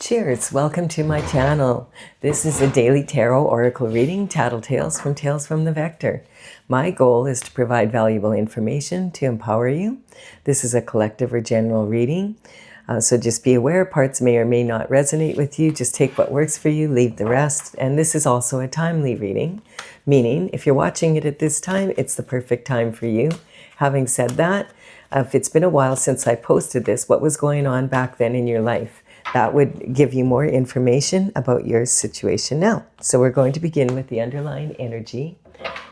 Cheers! Welcome to my channel. This is a daily tarot oracle reading, Tattle Tales from the Vector. My goal is to provide valuable information to empower you. This is a collective or general reading, so just be aware parts may or may not resonate with you. Just take what works for you, leave the rest. And this is also a timely reading, meaning if you're watching it at this time, it's the perfect time for you. Having said that, if it's been a while since I posted this, what was going on back then in your life? That would give you more information about your situation now. So we're going to begin with the underlying energy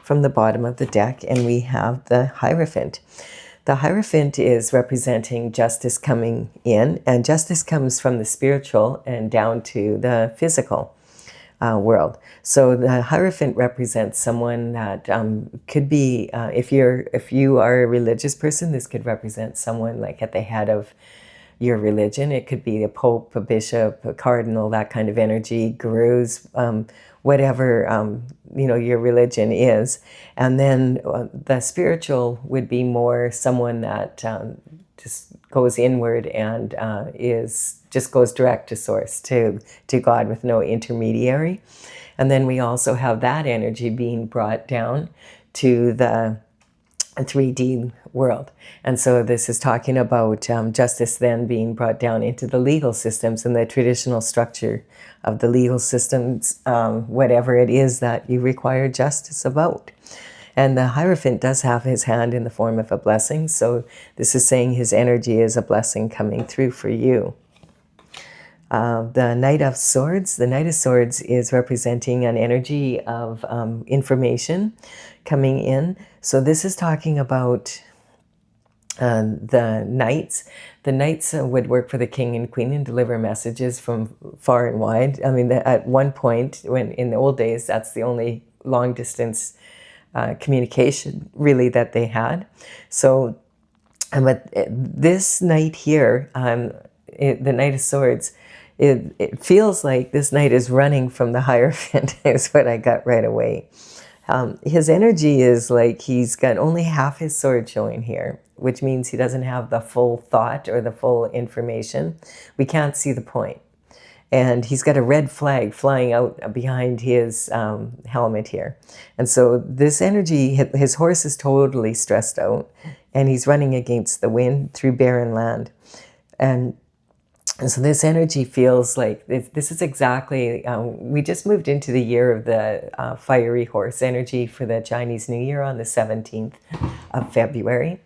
from the bottom of the deck, and we have the Hierophant. The Hierophant is representing justice coming in, and justice comes from the spiritual and down to the physical world. So the Hierophant represents someone that could be, if you are a religious person, this could represent someone like at the head of your religion. It could be a pope, a bishop, a cardinal, that kind of energy, gurus, whatever your religion is. And then the spiritual would be more someone that just goes inward and just goes direct to source, to God, with no intermediary. And then we also have that energy being brought down to the 3D world. And so this is talking about justice then being brought down into the legal systems and the traditional structure of the legal systems, whatever it is that you require justice about. And the Hierophant does have his hand in the form of a blessing. So this is saying his energy is a blessing coming through for you. The Knight of Swords. The Knight of Swords is representing an energy of information coming in. So this is talking about the knights. The knights would work for the king and queen and deliver messages from far and wide. I mean, at one point, when in the old days, that's the only long distance communication really that they had. So, but this knight here, the Knight of Swords, it feels like this knight is running from the Hierophant is what I got right away. His energy is like he's got only half his sword showing here, which means he doesn't have the full thought or the full information. We can't see the point. And he's got a red flag flying out behind his helmet here. And so this energy, his horse is totally stressed out, and he's running against the wind through barren land. And so this energy feels like this is exactly, we just moved into the year of the fiery horse energy for the Chinese New Year on the 17th of February.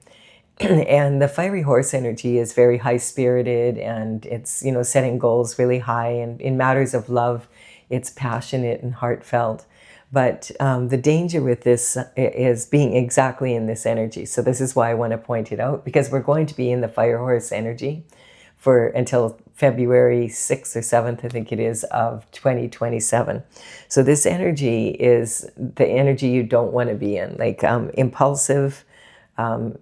And the fiery horse energy is very high-spirited, and it's, setting goals really high. And in matters of love, it's passionate and heartfelt. But the danger with this is being exactly in this energy. So this is why I want to point it out, because we're going to be in the fire horse energy until February 6th or 7th, I think it is, of 2027. So this energy is the energy you don't want to be in, like impulsive and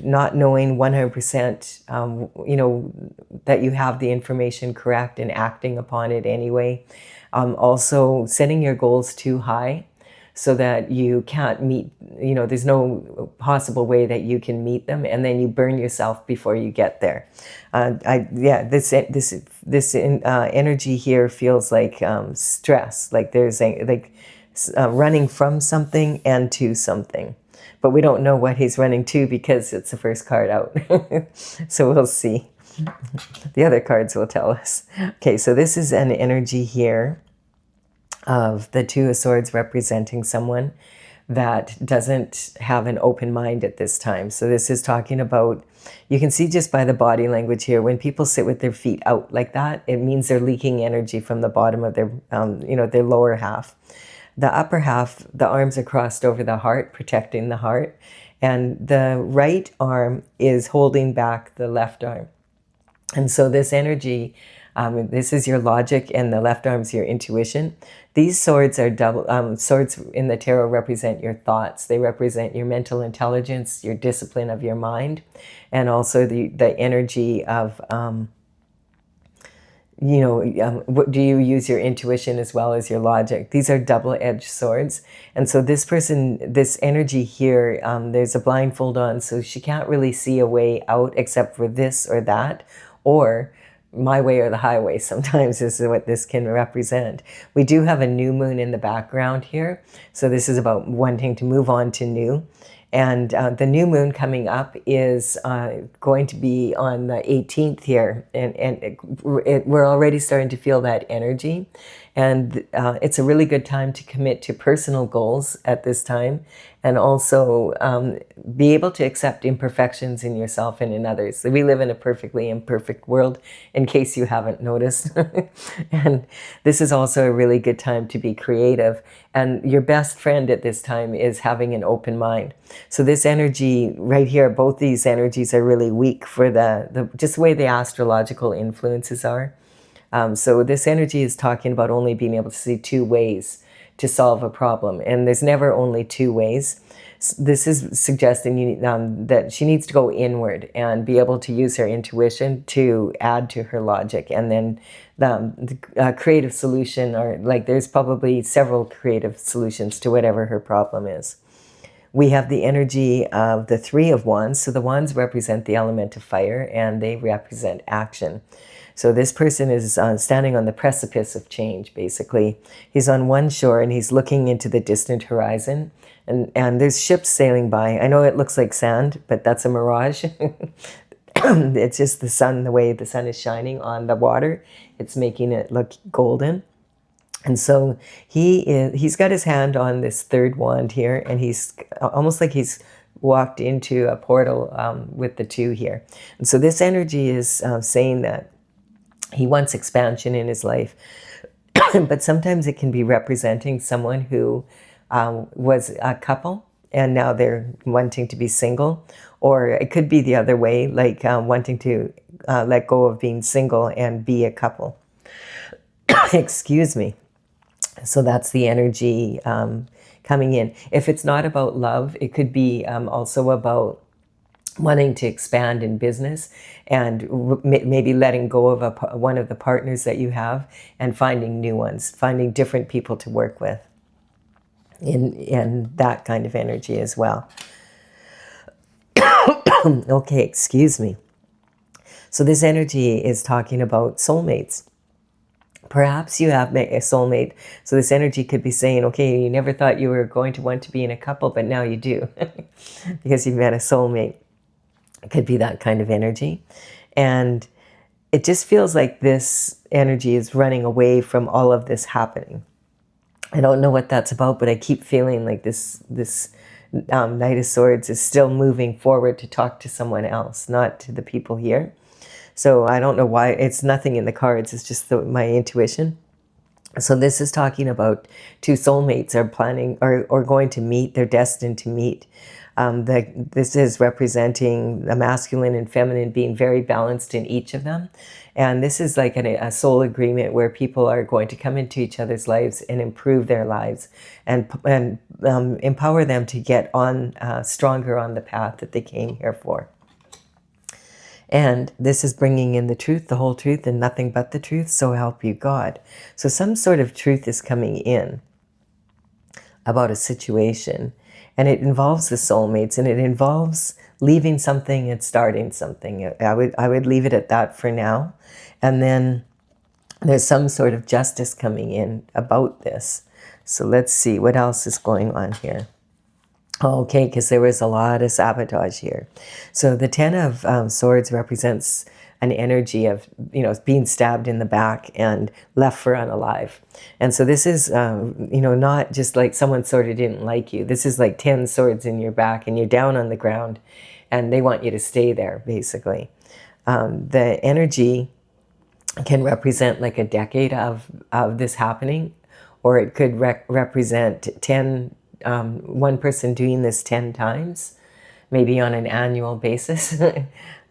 not knowing 100%, that you have the information correct and acting upon it anyway. Also setting your goals too high, so that you can't meet, there's no possible way that you can meet them, and then you burn yourself before you get there. This energy here feels like stress, like there's running from something and to something, but we don't know what he's running to because it's the first card out. So we'll see. The other cards will tell us. Okay, so this is an energy here of the Two of Swords representing someone that doesn't have an open mind at this time. So this is talking about, you can see just by the body language here, when people sit with their feet out like that, it means they're leaking energy from the bottom of their, their lower half. The upper half, the arms are crossed over the heart, protecting the heart. And the right arm is holding back the left arm. And so this energy, this is your logic, and the left arm's your intuition. These swords are swords in the tarot represent your thoughts. They represent your mental intelligence, your discipline of your mind, and also the energy of, do you use your intuition as well as your logic? These are double-edged swords. And so this person, this energy here, there's a blindfold on, so she can't really see a way out except for this or that, or my way or the highway sometimes is what this can represent. We do have a new moon in the background here. So this is about wanting to move on to new. And the new moon coming up is going to be on the 18th here. And we're already starting to feel that energy. And it's a really good time to commit to personal goals at this time, and also be able to accept imperfections in yourself and in others. We live in a perfectly imperfect world, in case you haven't noticed. And this is also a really good time to be creative. And your best friend at this time is having an open mind. So this energy right here, both these energies are really weak for just the way the astrological influences are. So this energy is talking about only being able to see two ways to solve a problem. And there's never only two ways. This is suggesting that she needs to go inward and be able to use her intuition to add to her logic. And then the creative solution, or like there's probably several creative solutions to whatever her problem is. We have the energy of the Three of Wands. So the wands represent the element of fire, and they represent action. So this person is standing on the precipice of change, basically. He's on one shore and he's looking into the distant horizon. And there's ships sailing by. I know it looks like sand, but that's a mirage. It's just the sun, the way the sun is shining on the water. It's making it look golden. And so he's got his hand on this third wand here, and he's almost like he's walked into a portal with the two here. And so this energy is saying that he wants expansion in his life. But sometimes it can be representing someone who was a couple and now they're wanting to be single. Or it could be the other way, like wanting to let go of being single and be a couple. Excuse me. So that's the energy coming in. If it's not about love, it could be also about wanting to expand in business and maybe letting go of one of the partners that you have and finding new ones, finding different people to work with in that kind of energy as well. Okay, excuse me. So this energy is talking about soulmates. Perhaps you have a soulmate. So this energy could be saying, okay, you never thought you were going to want to be in a couple, but now you do because you've met a soulmate. It could be that kind of energy. And it just feels like this energy is running away from all of this happening. I don't know what that's about, but I keep feeling like this Knight of Swords is still moving forward to talk to someone else, not to the people here. So I don't know why. It's nothing in the cards. It's just my intuition. So this is talking about two soulmates are planning or going to meet. They're destined to meet. This is representing the masculine and feminine being very balanced in each of them. And this is like a soul agreement where people are going to come into each other's lives and improve their lives and empower them to get on stronger on the path that they came here for. And this is bringing in the truth, the whole truth, and nothing but the truth, so help you God. So some sort of truth is coming in about a situation, and it involves the soulmates, and it involves leaving something and starting something. I would leave it at that for now. And then there's some sort of justice coming in about this. So let's see what else is going on here. Okay, because there was a lot of sabotage here. So the Ten of Swords represents an energy of, being stabbed in the back and left for unalive. And so this is, not just like someone sort of didn't like you. This is like 10 swords in your back and you're down on the ground and they want you to stay there, basically. The energy can represent like a decade of this happening, or it could represent 10 one person doing this 10 times, maybe on an annual basis.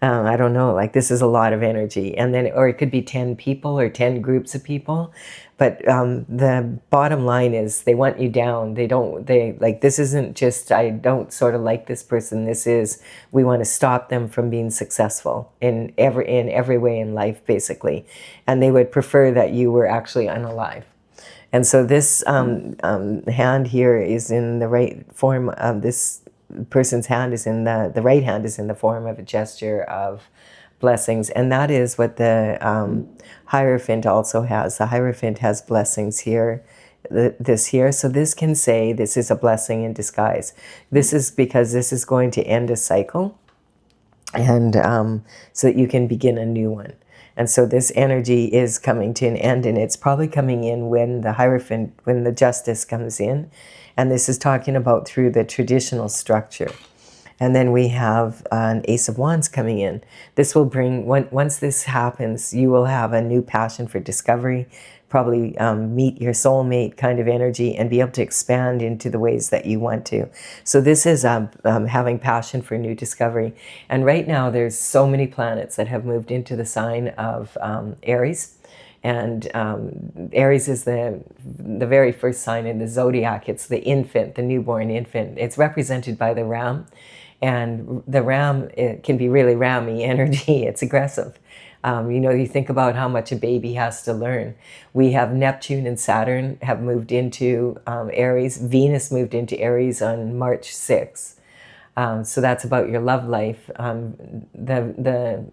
I don't know, like this is a lot of energy. And then, or it could be 10 people or 10 groups of people. But the bottom line is they want you down. This isn't just, I don't sort of like this person. This is, we want to stop them from being successful in every way in life, basically. And they would prefer that you were actually unalive. And so this hand here is in the right form of this person's hand is in the right hand is in the form of a gesture of blessings. And that is what the Hierophant also has. The Hierophant has blessings here, this here. So this can say this is a blessing in disguise. This is because this is going to end a cycle, and so that you can begin a new one. And so this energy is coming to an end, and it's probably coming in when the Hierophant, when the Justice comes in. And this is talking about through the traditional structure. And then we have an Ace of Wands coming in. This will bring, once this happens, you will have a new passion for discovery, probably meet your soulmate kind of energy, and be able to expand into the ways that you want to. So this is having passion for new discovery. And right now there's so many planets that have moved into the sign of Aries. And Aries is the very first sign in the zodiac. It's the infant, the newborn infant. It's represented by the ram. And the ram, it can be really rammy energy. It's aggressive. You think about how much a baby has to learn. We have Neptune and Saturn have moved into Aries. Venus moved into Aries on March 6th. So that's about your love life. The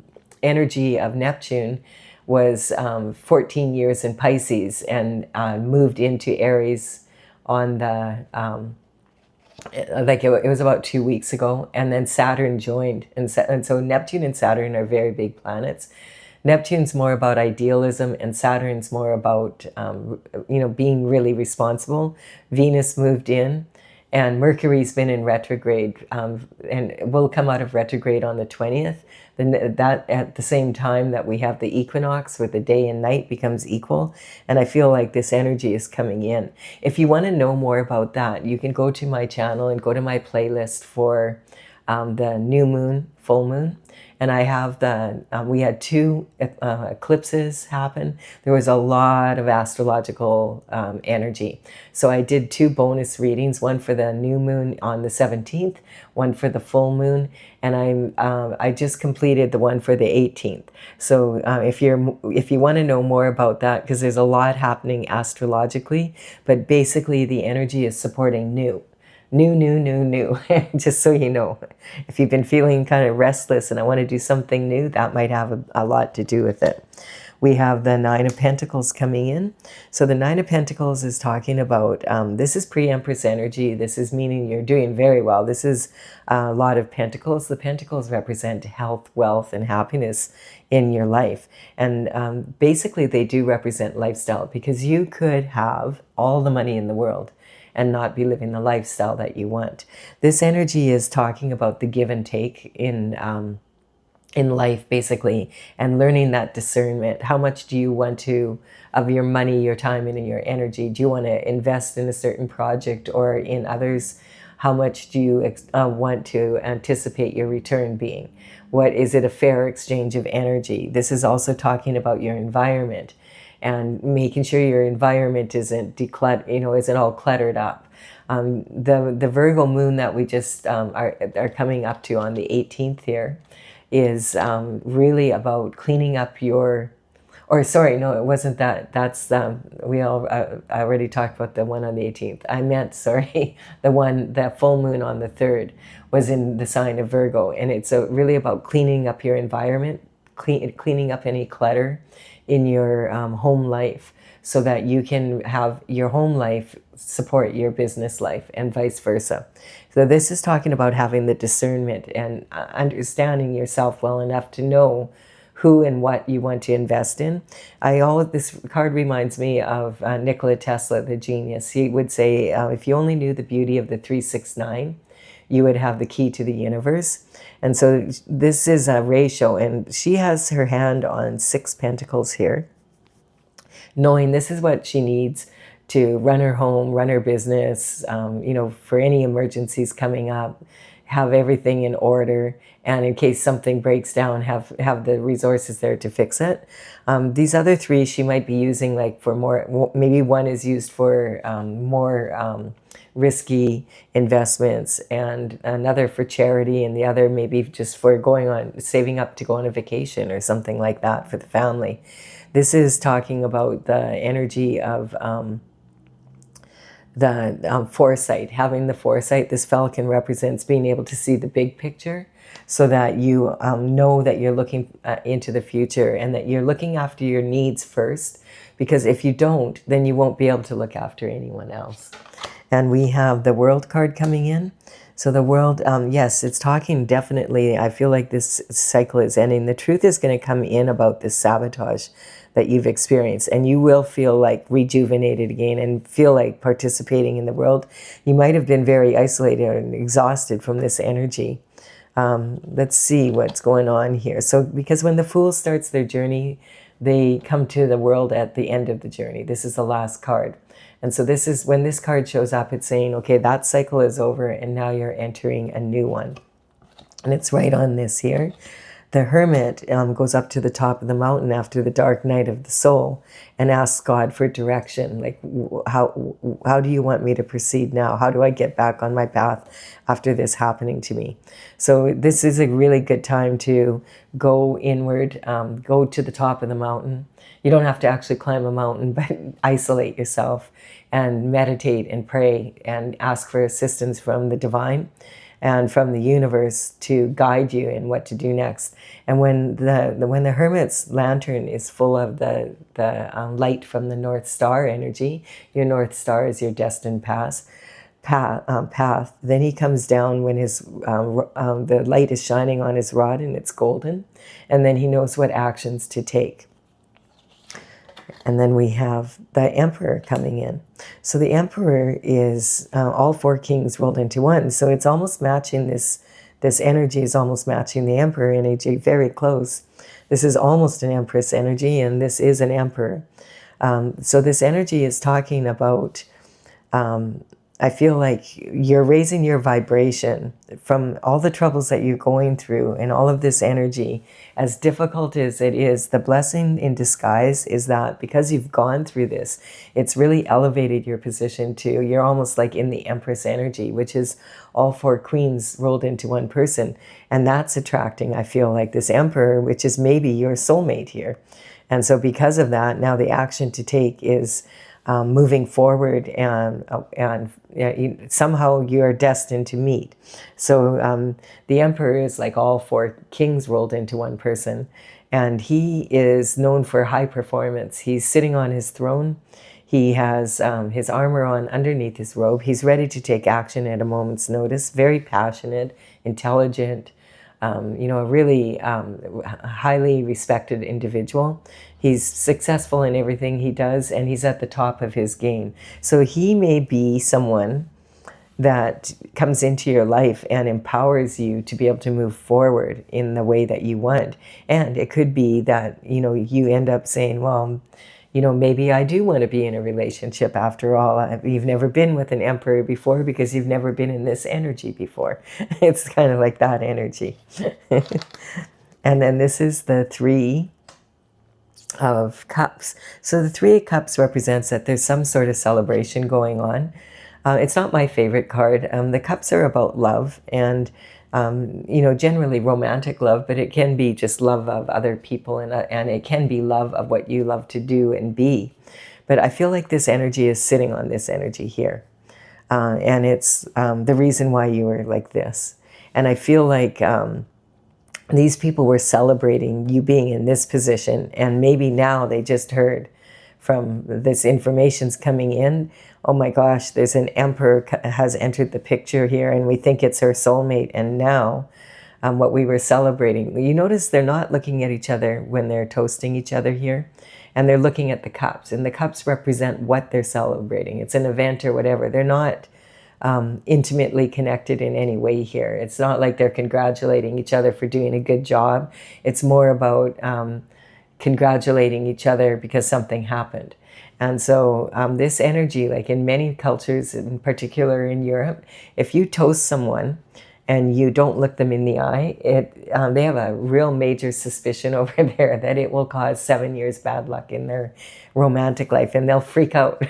energy of Neptune was 14 years in Pisces, and moved into Aries on the... it was about 2 weeks ago, and then Saturn joined, and so Neptune and Saturn are very big planets. Neptune's more about idealism, and Saturn's more about being really responsible. Venus moved in, and Mercury's been in retrograde, and will come out of retrograde on the 20th. Then that at the same time that we have the equinox, where the day and night becomes equal. And I feel like this energy is coming in. If you want to know more about that, you can go to my channel and go to my playlist for the new moon, full moon. And I have we had 2 eclipses happen. There was a lot of astrological energy. So I did 2 bonus readings, one for the new moon on the 17th, one for the full moon, and I just completed the one for the 18th. So if you want to know more about that, because there's a lot happening astrologically, but basically the energy is supporting new. Just so you know, if you've been feeling kind of restless and I want to do something new, that might have a lot to do with it. We have the 9 of Pentacles coming in. So the 9 of Pentacles is talking about, this is pre-Empress energy. This is meaning you're doing very well. This is a lot of Pentacles. The Pentacles represent health, wealth, and happiness in your life. And basically they do represent lifestyle, because you could have all the money in the world and not be living the lifestyle that you want. This energy is talking about the give and take in life, basically, and learning that discernment. How much do you want to, of your money, your time, and your energy, do you want to invest in a certain project or in others? How much do you want to anticipate your return being? What is it, a fair exchange of energy? This is also talking about your environment, and making sure your environment isn't isn't all cluttered up. The Virgo moon that we just are coming up to on the 18th here is really about cleaning up your, or sorry, no, it wasn't that. That's I already talked about the one on the 18th. I meant, sorry, the full moon on the 3rd was in the sign of Virgo, and it's really about cleaning up your environment, cleaning up any clutter in your home life, so that you can have your home life support your business life, and vice versa. So this is talking about having the discernment and understanding yourself well enough to know who and what you want to invest in. This card reminds me of Nikola Tesla, the genius. He would say, if you only knew the beauty of the 369, you would have the key to the universe. And so this is a ratio, and she has her hand on 6 pentacles here, knowing this is what she needs to run her home, run her business, for any emergencies coming up, have everything in order, and in case something breaks down, have the resources there to fix it. These other 3 she might be using like for more, maybe one is used for more risky investments, and another for charity, and the other maybe just for saving up to go on a vacation or something like that for the family. This is talking about the energy of the foresight, having the foresight. This falcon represents being able to see the big picture. so that you know that you're looking into the future and that you're looking after your needs first, because if you don't, then you won't be able to look after anyone else. And we have the World card coming in. So the World, yes, it's talking definitely, I feel like this cycle is ending. The truth is going to come in about this sabotage that you've experienced, and you will feel like rejuvenated again and feel like participating in the world. You might have been very isolated and exhausted from this energy. Let's see what's going on here. So because when the Fool starts their journey, they come to the World at the end of the journey. This is the last card. And so this is when this card shows up, it's saying, okay, that cycle is over and now you're entering a new one. And it's right on this here. The Hermit goes up to the top of the mountain after the dark night of the soul and asks God for direction. Like, how do you want me to proceed now? How do I get back on my path after this happening to me? So this is a really good time to go inward, go to the top of the mountain. You don't have to actually climb a mountain, but isolate yourself and meditate and pray and ask for assistance from the divine and from the universe to guide you in what to do next. And when the Hermit's lantern is full of the light from the North Star energy, your North Star is your destined path. Then he comes down when his the light is shining on his rod and it's golden, and then he knows what actions to take. And then we have the Emperor coming in. So the Emperor is all four kings rolled into one. So it's almost matching this energy is almost matching the Emperor energy, very close. This is almost an Empress energy, and this is an Emperor. So this energy is talking about, I feel like you're raising your vibration from all the troubles that you're going through and all of this energy. As difficult as it is, the blessing in disguise is that because you've gone through this, it's really elevated your position to, you're almost like in the Empress energy, which is all four queens rolled into one person. And that's attracting, I feel like, this Emperor, which is maybe your soulmate here. And so because of that, now the action to take is moving forward, and somehow you're destined to meet. So the Emperor is like all four kings rolled into one person, and he is known for high performance. He's sitting on his throne. He has his armor on underneath his robe. He's ready to take action at a moment's notice. Very passionate, intelligent, a really highly respected individual. He's successful in everything he does, and he's at the top of his game. So he may be someone that comes into your life and empowers you to be able to move forward in the way that you want. And it could be that, you end up saying, well, maybe I do want to be in a relationship after all. You've never been with an Emperor before because you've never been in this energy before. It's kind of like that energy. And then this is the Three of Cups. So the Three of Cups represents that there's some sort of celebration going on. It's not my favorite card. The cups are about love and generally romantic love, but it can be just love of other people, and it can be love of what you love to do and be. But I feel like this energy is sitting on this energy here. And it's the reason why you were like this. And I feel like these people were celebrating you being in this position, and maybe now they just heard from this information's coming in, oh my gosh, there's an Emperor has entered the picture here, and we think it's her soulmate. And now what we were celebrating, you notice they're not looking at each other when they're toasting each other here, and they're looking at the cups, and the cups represent what they're celebrating. It's an event or whatever. They're not intimately connected in any way here. It's not like they're congratulating each other for doing a good job. It's more about congratulating each other because something happened. And so this energy, like in many cultures, in particular in Europe, if you toast someone and you don't look them in the eye, they have a real major suspicion over there that it will cause 7 years bad luck in their romantic life, and they'll freak out.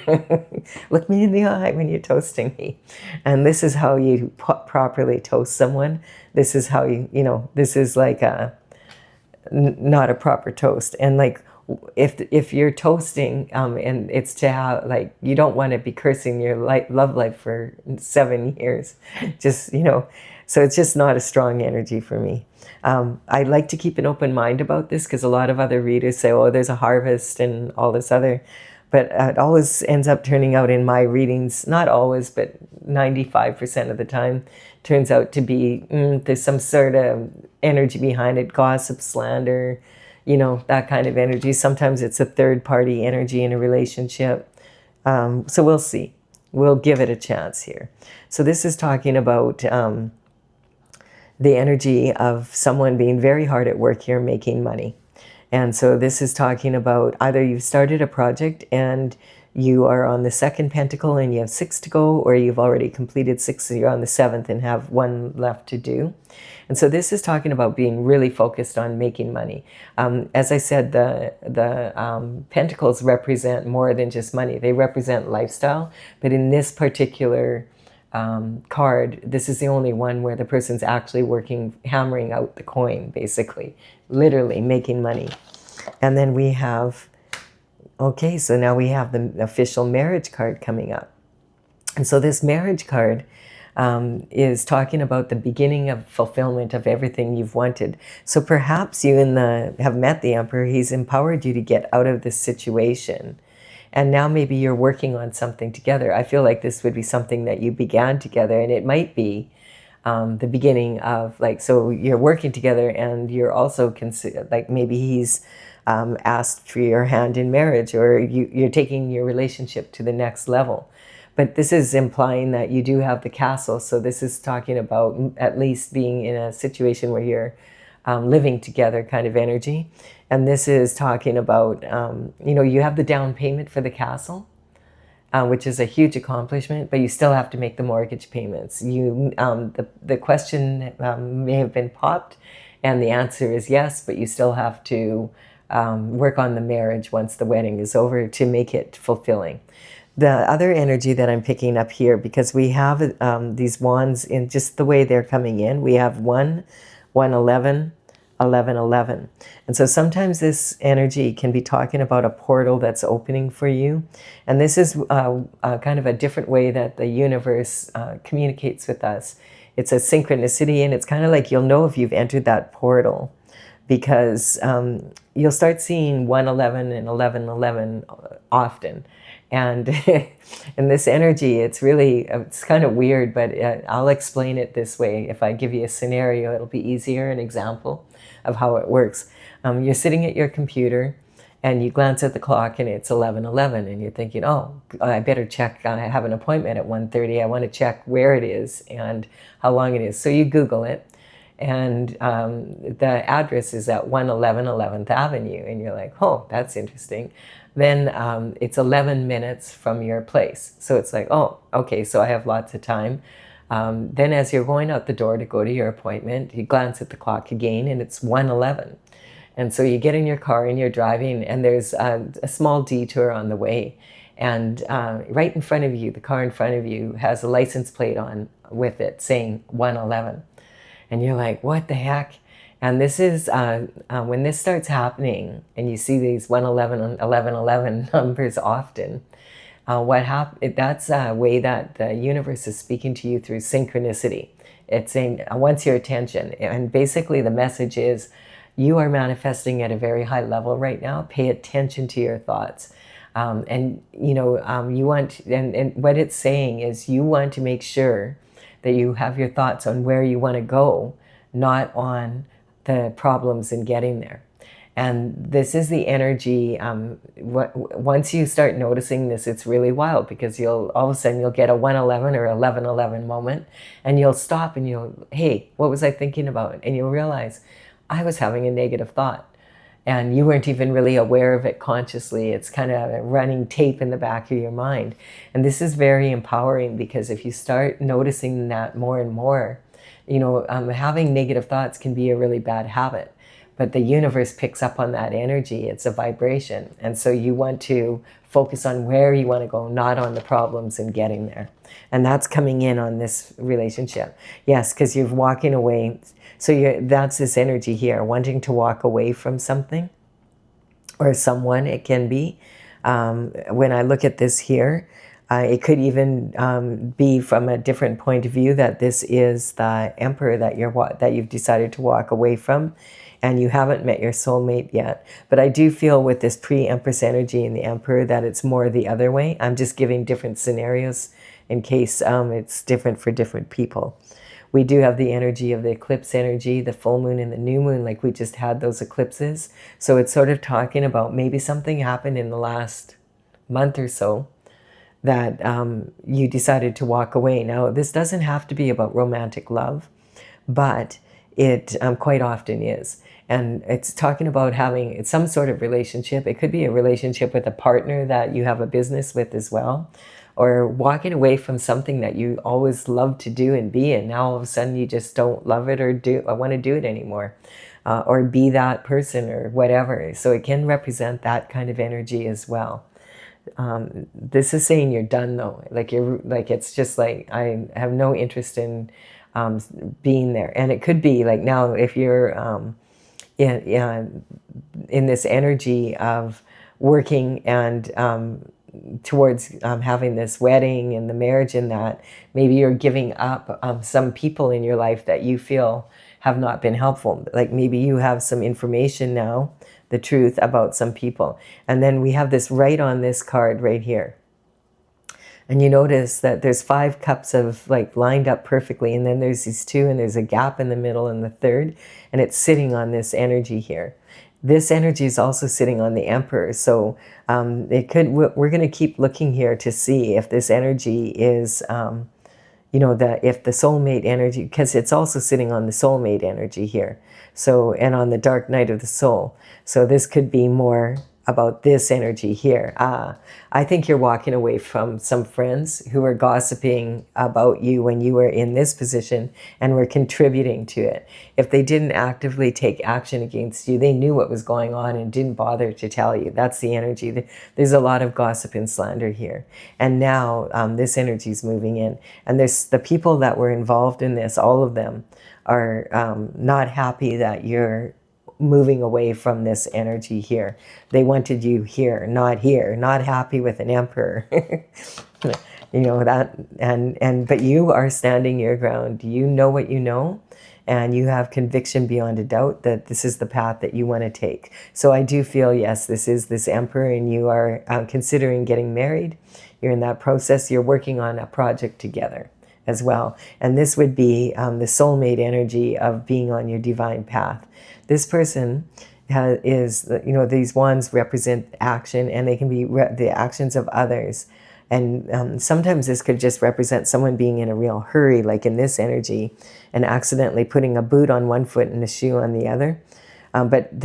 Look me in the eye when you're toasting me. And this is how you properly toast someone. This is how this is like not a proper toast. And like, if you're toasting and it's to have, like, you don't want to be cursing your love life for 7 years. Just, So it's just not a strong energy for me. I like to keep an open mind about this because a lot of other readers say, oh, there's a harvest and all this other. But it always ends up turning out in my readings, not always, but 95% of the time, turns out to be there's some sort of energy behind it, gossip, slander, that kind of energy. Sometimes it's a third party energy in a relationship. So we'll see. We'll give it a chance here. So this is talking about the energy of someone being very hard at work here, making money. And so this is talking about either you've started a project and you are on the second pentacle and you have 6 to go, or you've already completed 6, so you're on the 7th and have 1 left to do. And so this is talking about being really focused on making money. As I said, the pentacles represent more than just money. They represent lifestyle. But in this particular card, this is the only one where the person's actually working, hammering out the coin, basically, literally making money. And then we have, okay, so now we have the official marriage card coming up. And so this marriage card is talking about the beginning of fulfillment of everything you've wanted. So perhaps you have met the Emperor. He's empowered you to get out of this situation. And now maybe you're working on something together. I feel like this would be something that you began together, and it might be the beginning of, like, so you're working together and you're also like maybe he's asked for your hand in marriage, or you're taking your relationship to the next level. But this is implying that you do have the castle. So this is talking about at least being in a situation where you're living together kind of energy. And this is talking about, you have the down payment for the castle, which is a huge accomplishment, but you still have to make the mortgage payments. The question may have been popped, and the answer is yes, but you still have to work on the marriage once the wedding is over to make it fulfilling. The other energy that I'm picking up here, because we have these wands in just the way they're coming in, we have 1, 111, 11, 11. And so sometimes this energy can be talking about a portal that's opening for you. And this is kind of a different way that the universe communicates with us. It's a synchronicity, and it's kind of like you'll know if you've entered that portal, because you'll start seeing 111 and 1111 often. And in this energy, it's kind of weird, but I'll explain it this way. If I give you a scenario, it'll be easier, an example of how it works. You're sitting at your computer and you glance at the clock and it's 11:11, and you're thinking, oh, I better check. I have an appointment at 1:30. I want to check where it is and how long it is. So you Google it, and the address is at 111 11th Avenue, and you're like, oh, that's interesting. Then it's 11 minutes from your place. So it's like, oh, okay, so I have lots of time. Then as you're going out the door to go to your appointment, you glance at the clock again, and it's 1:11. And so you get in your car and you're driving, and there's a small detour on the way. And right in front of you, the car in front of you has a license plate on with it saying 111. And you're like, what the heck? And this is when this starts happening and you see these 111, 1111 numbers often, that's a way that the universe is speaking to you through synchronicity. It's saying, I want your attention. And basically the message is, you are manifesting at a very high level right now. Pay attention to your thoughts. You want, and what it's saying is you want to make sure that you have your thoughts on where you want to go, not on the problems in getting there. And this is the energy. Once you start noticing this, it's really wild, because all of a sudden you'll get a 111 or 1111 moment, and you'll stop and hey, what was I thinking about? And you'll realize, I was having a negative thought. And you weren't even really aware of it consciously. It's kind of a running tape in the back of your mind. And this is very empowering, because if you start noticing that more and more, having negative thoughts can be a really bad habit. But the universe picks up on that energy. It's a vibration. And so you want to focus on where you want to go, not on the problems and getting there. And that's coming in on this relationship. Yes, because you're walking away. So that's this energy here, wanting to walk away from something or someone, it can be. When I look at this here, It could even be from a different point of view that this is the emperor that you've decided to walk away from, and you haven't met your soulmate yet. But I do feel with this pre-empress energy and the emperor that it's more the other way. I'm just giving different scenarios in case it's different for different people. We do have the energy of the eclipse energy, the full moon and the new moon, like we just had those eclipses. So it's sort of talking about maybe something happened in the last month or so that you decided to walk away. Now, this doesn't have to be about romantic love, but it quite often is. And it's talking about having some sort of relationship. It could be a relationship with a partner that you have a business with as well, or walking away from something that you always loved to do and be, and now all of a sudden you just don't love it or want to do it anymore, or be that person or whatever. So it can represent that kind of energy as well. This is saying you're done though. It's just like, I have no interest in being there. And it could be like now if you're in this energy of working and towards having this wedding and the marriage and that, maybe you're giving up some people in your life that you feel have not been helpful. Like maybe you have some information now, the truth about some people. And then we have this right on this card right here. And you notice that there's 5 cups of like lined up perfectly. And then there's these 2 and there's a gap in the middle and the 3rd. And it's sitting on this energy here. This energy is also sitting on the emperor. So we're going to keep looking here to see if this energy is, if the soulmate energy, because it's also sitting on the soulmate energy here. So, and on the dark night of the soul. So this could be more about this energy here. I think you're walking away from some friends who are gossiping about you when you were in this position and were contributing to it. If they didn't actively take action against you, they knew what was going on and didn't bother to tell you. That's the energy. There's a lot of gossip and slander here. And now this energy is moving in. And there's the people that were involved in this, all of them are not happy that you're moving away from this energy here. They wanted you here, not happy with an emperor. But you are standing your ground. You know what you know, and you have conviction beyond a doubt that this is the path that you want to take. So I do feel, yes, this is this emperor, and you are considering getting married. You're in that process. You're working on a project together as well. And this would be the soulmate energy of being on your divine path. This person is, these wands represent action, and they can be the actions of others. And sometimes this could just represent someone being in a real hurry, like in this energy, and accidentally putting a boot on one foot and a shoe on the other. But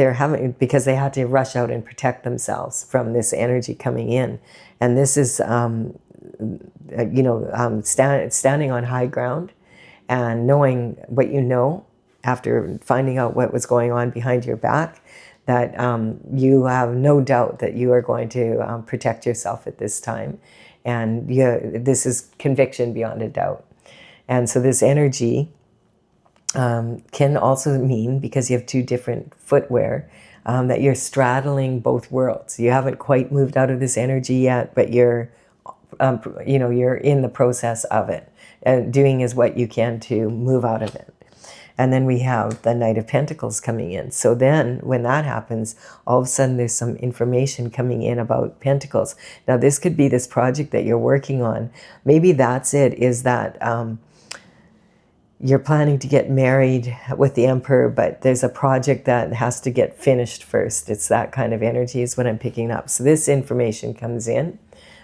because they had to rush out and protect themselves from this energy coming in. And this is, standing on high ground and knowing what you know after finding out what was going on behind your back, that you have no doubt that you are going to protect yourself at this time. And this is conviction beyond a doubt. And so this energy can also mean, because you have 2 different footwear, that you're straddling both worlds. You haven't quite moved out of this energy yet, but you're in the process of it, and doing is what you can to move out of it. And then we have the Knight of Pentacles coming in. So then when that happens, all of a sudden there's some information coming in about Pentacles. Now this could be this project that you're working on. Maybe that's it, is that you're planning to get married with the Emperor, but there's a project that has to get finished first. It's that kind of energy is what I'm picking up. So this information comes in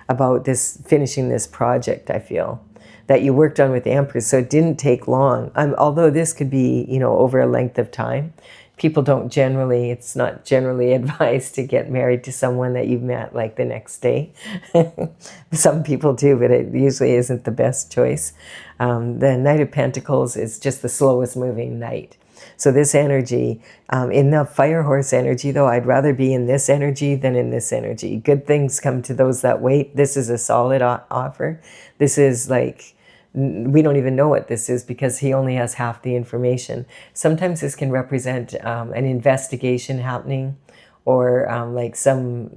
about finishing this project, I feel, that you worked on with the Empress. So it didn't take long. Although this could be, over a length of time. People it's not generally advised to get married to someone that you've met like the next day. Some people do, but it usually isn't the best choice. The Knight of Pentacles is just the slowest moving knight. So this energy, in the fire horse energy though, I'd rather be in this energy than in this energy. Good things come to those that wait. This is a solid offer. This is like, we don't even know what this is because he only has half the information. Sometimes this can represent an investigation happening, or like some,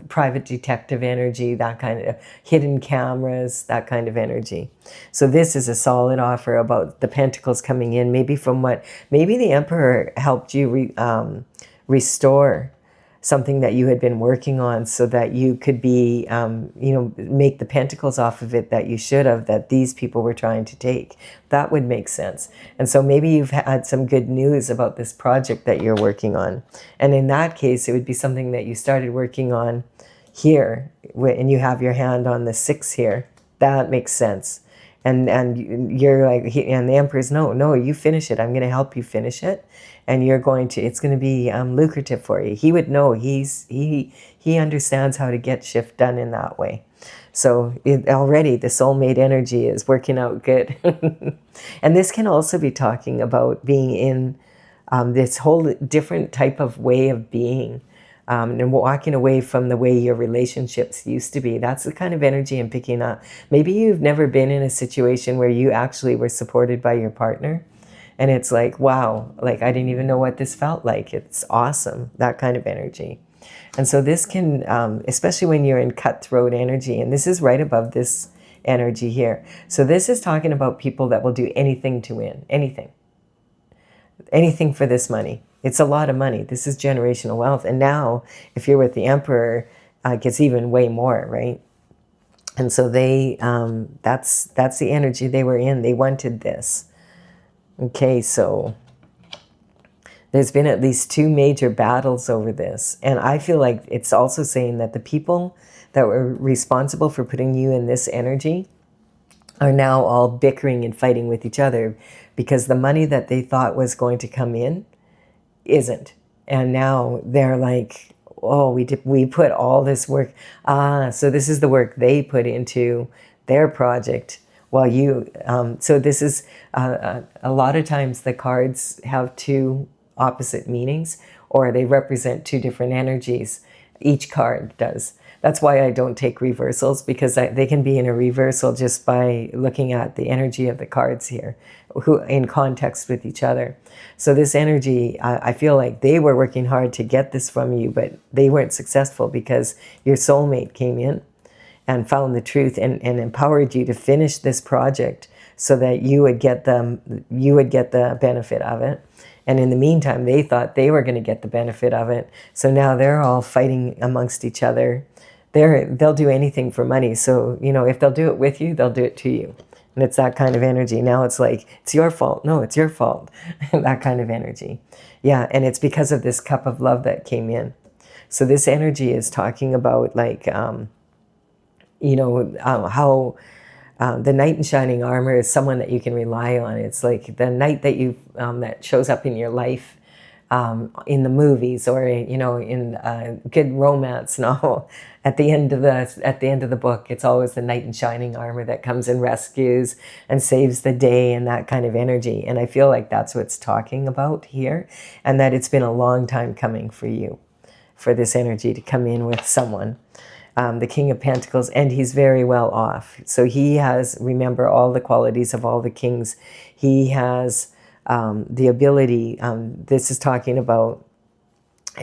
private detective energy, that kind of hidden cameras, that kind of energy. So this is a solid offer about the pentacles coming in, maybe maybe the Emperor helped you restore something that you had been working on so that you could be, make the pentacles off of it that you should have, that these people were trying to take. That would make sense. And so maybe you've had some good news about this project that you're working on. And in that case, it would be something that you started working on here, and you have your hand on the 6 here. That makes sense. And you're like, and the Emperor's, no, you finish it. I'm going to help you finish it. And it's going to be lucrative for you. He would know. He understands how to get shift done in that way. So already the soulmate energy is working out good. And this can also be talking about being in this whole different type of way of being, and walking away from the way your relationships used to be. That's the kind of energy I'm picking up. Maybe you've never been in a situation where you actually were supported by your partner. And it's like, wow, like I didn't even know what this felt like. It's awesome, that kind of energy. And so this can, especially when you're in cutthroat energy, and this is right above this energy here. So this is talking about people that will do anything to win, anything for this money. It's a lot of money. This is generational wealth. And now, if you're with the Emperor, it gets even way more, right? And so that's the energy they were in. They wanted this. Okay, so there's been at least 2 major battles over this. And I feel like it's also saying that the people that were responsible for putting you in this energy are now all bickering and fighting with each other because the money that they thought was going to come in isn't. And now they're like, oh, we put all this work. So this is the work they put into their project. So this is, a lot of times the cards have 2 opposite meanings, or they represent 2 different energies. Each card does. That's why I don't take reversals, because they can be in a reversal just by looking at the energy of the cards here, who in context with each other. So this energy, I feel like they were working hard to get this from you, but they weren't successful because your soulmate came in and found the truth and empowered you to finish this project so that you would get the benefit of it. And in the meantime, they thought they were going to get the benefit of it. So now they're all fighting amongst each other. They'll do anything for money. So, if they'll do it with you, they'll do it to you. And it's that kind of energy. Now it's like, it's your fault. No, it's your fault. That kind of energy. Yeah, and it's because of this cup of love that came in. So this energy is talking about like, how the knight in shining armor is someone that you can rely on. It's like the knight that that shows up in your life in the movies, or in a good romance novel. At the end of the book, it's always the knight in shining armor that comes and rescues and saves the day, and that kind of energy. And I feel like that's what it's talking about here, and that it's been a long time coming for you, for this energy to come in with someone. The King of Pentacles, and he's very well off. So he has, remember, all the qualities of all the kings. He has the ability, this is talking about,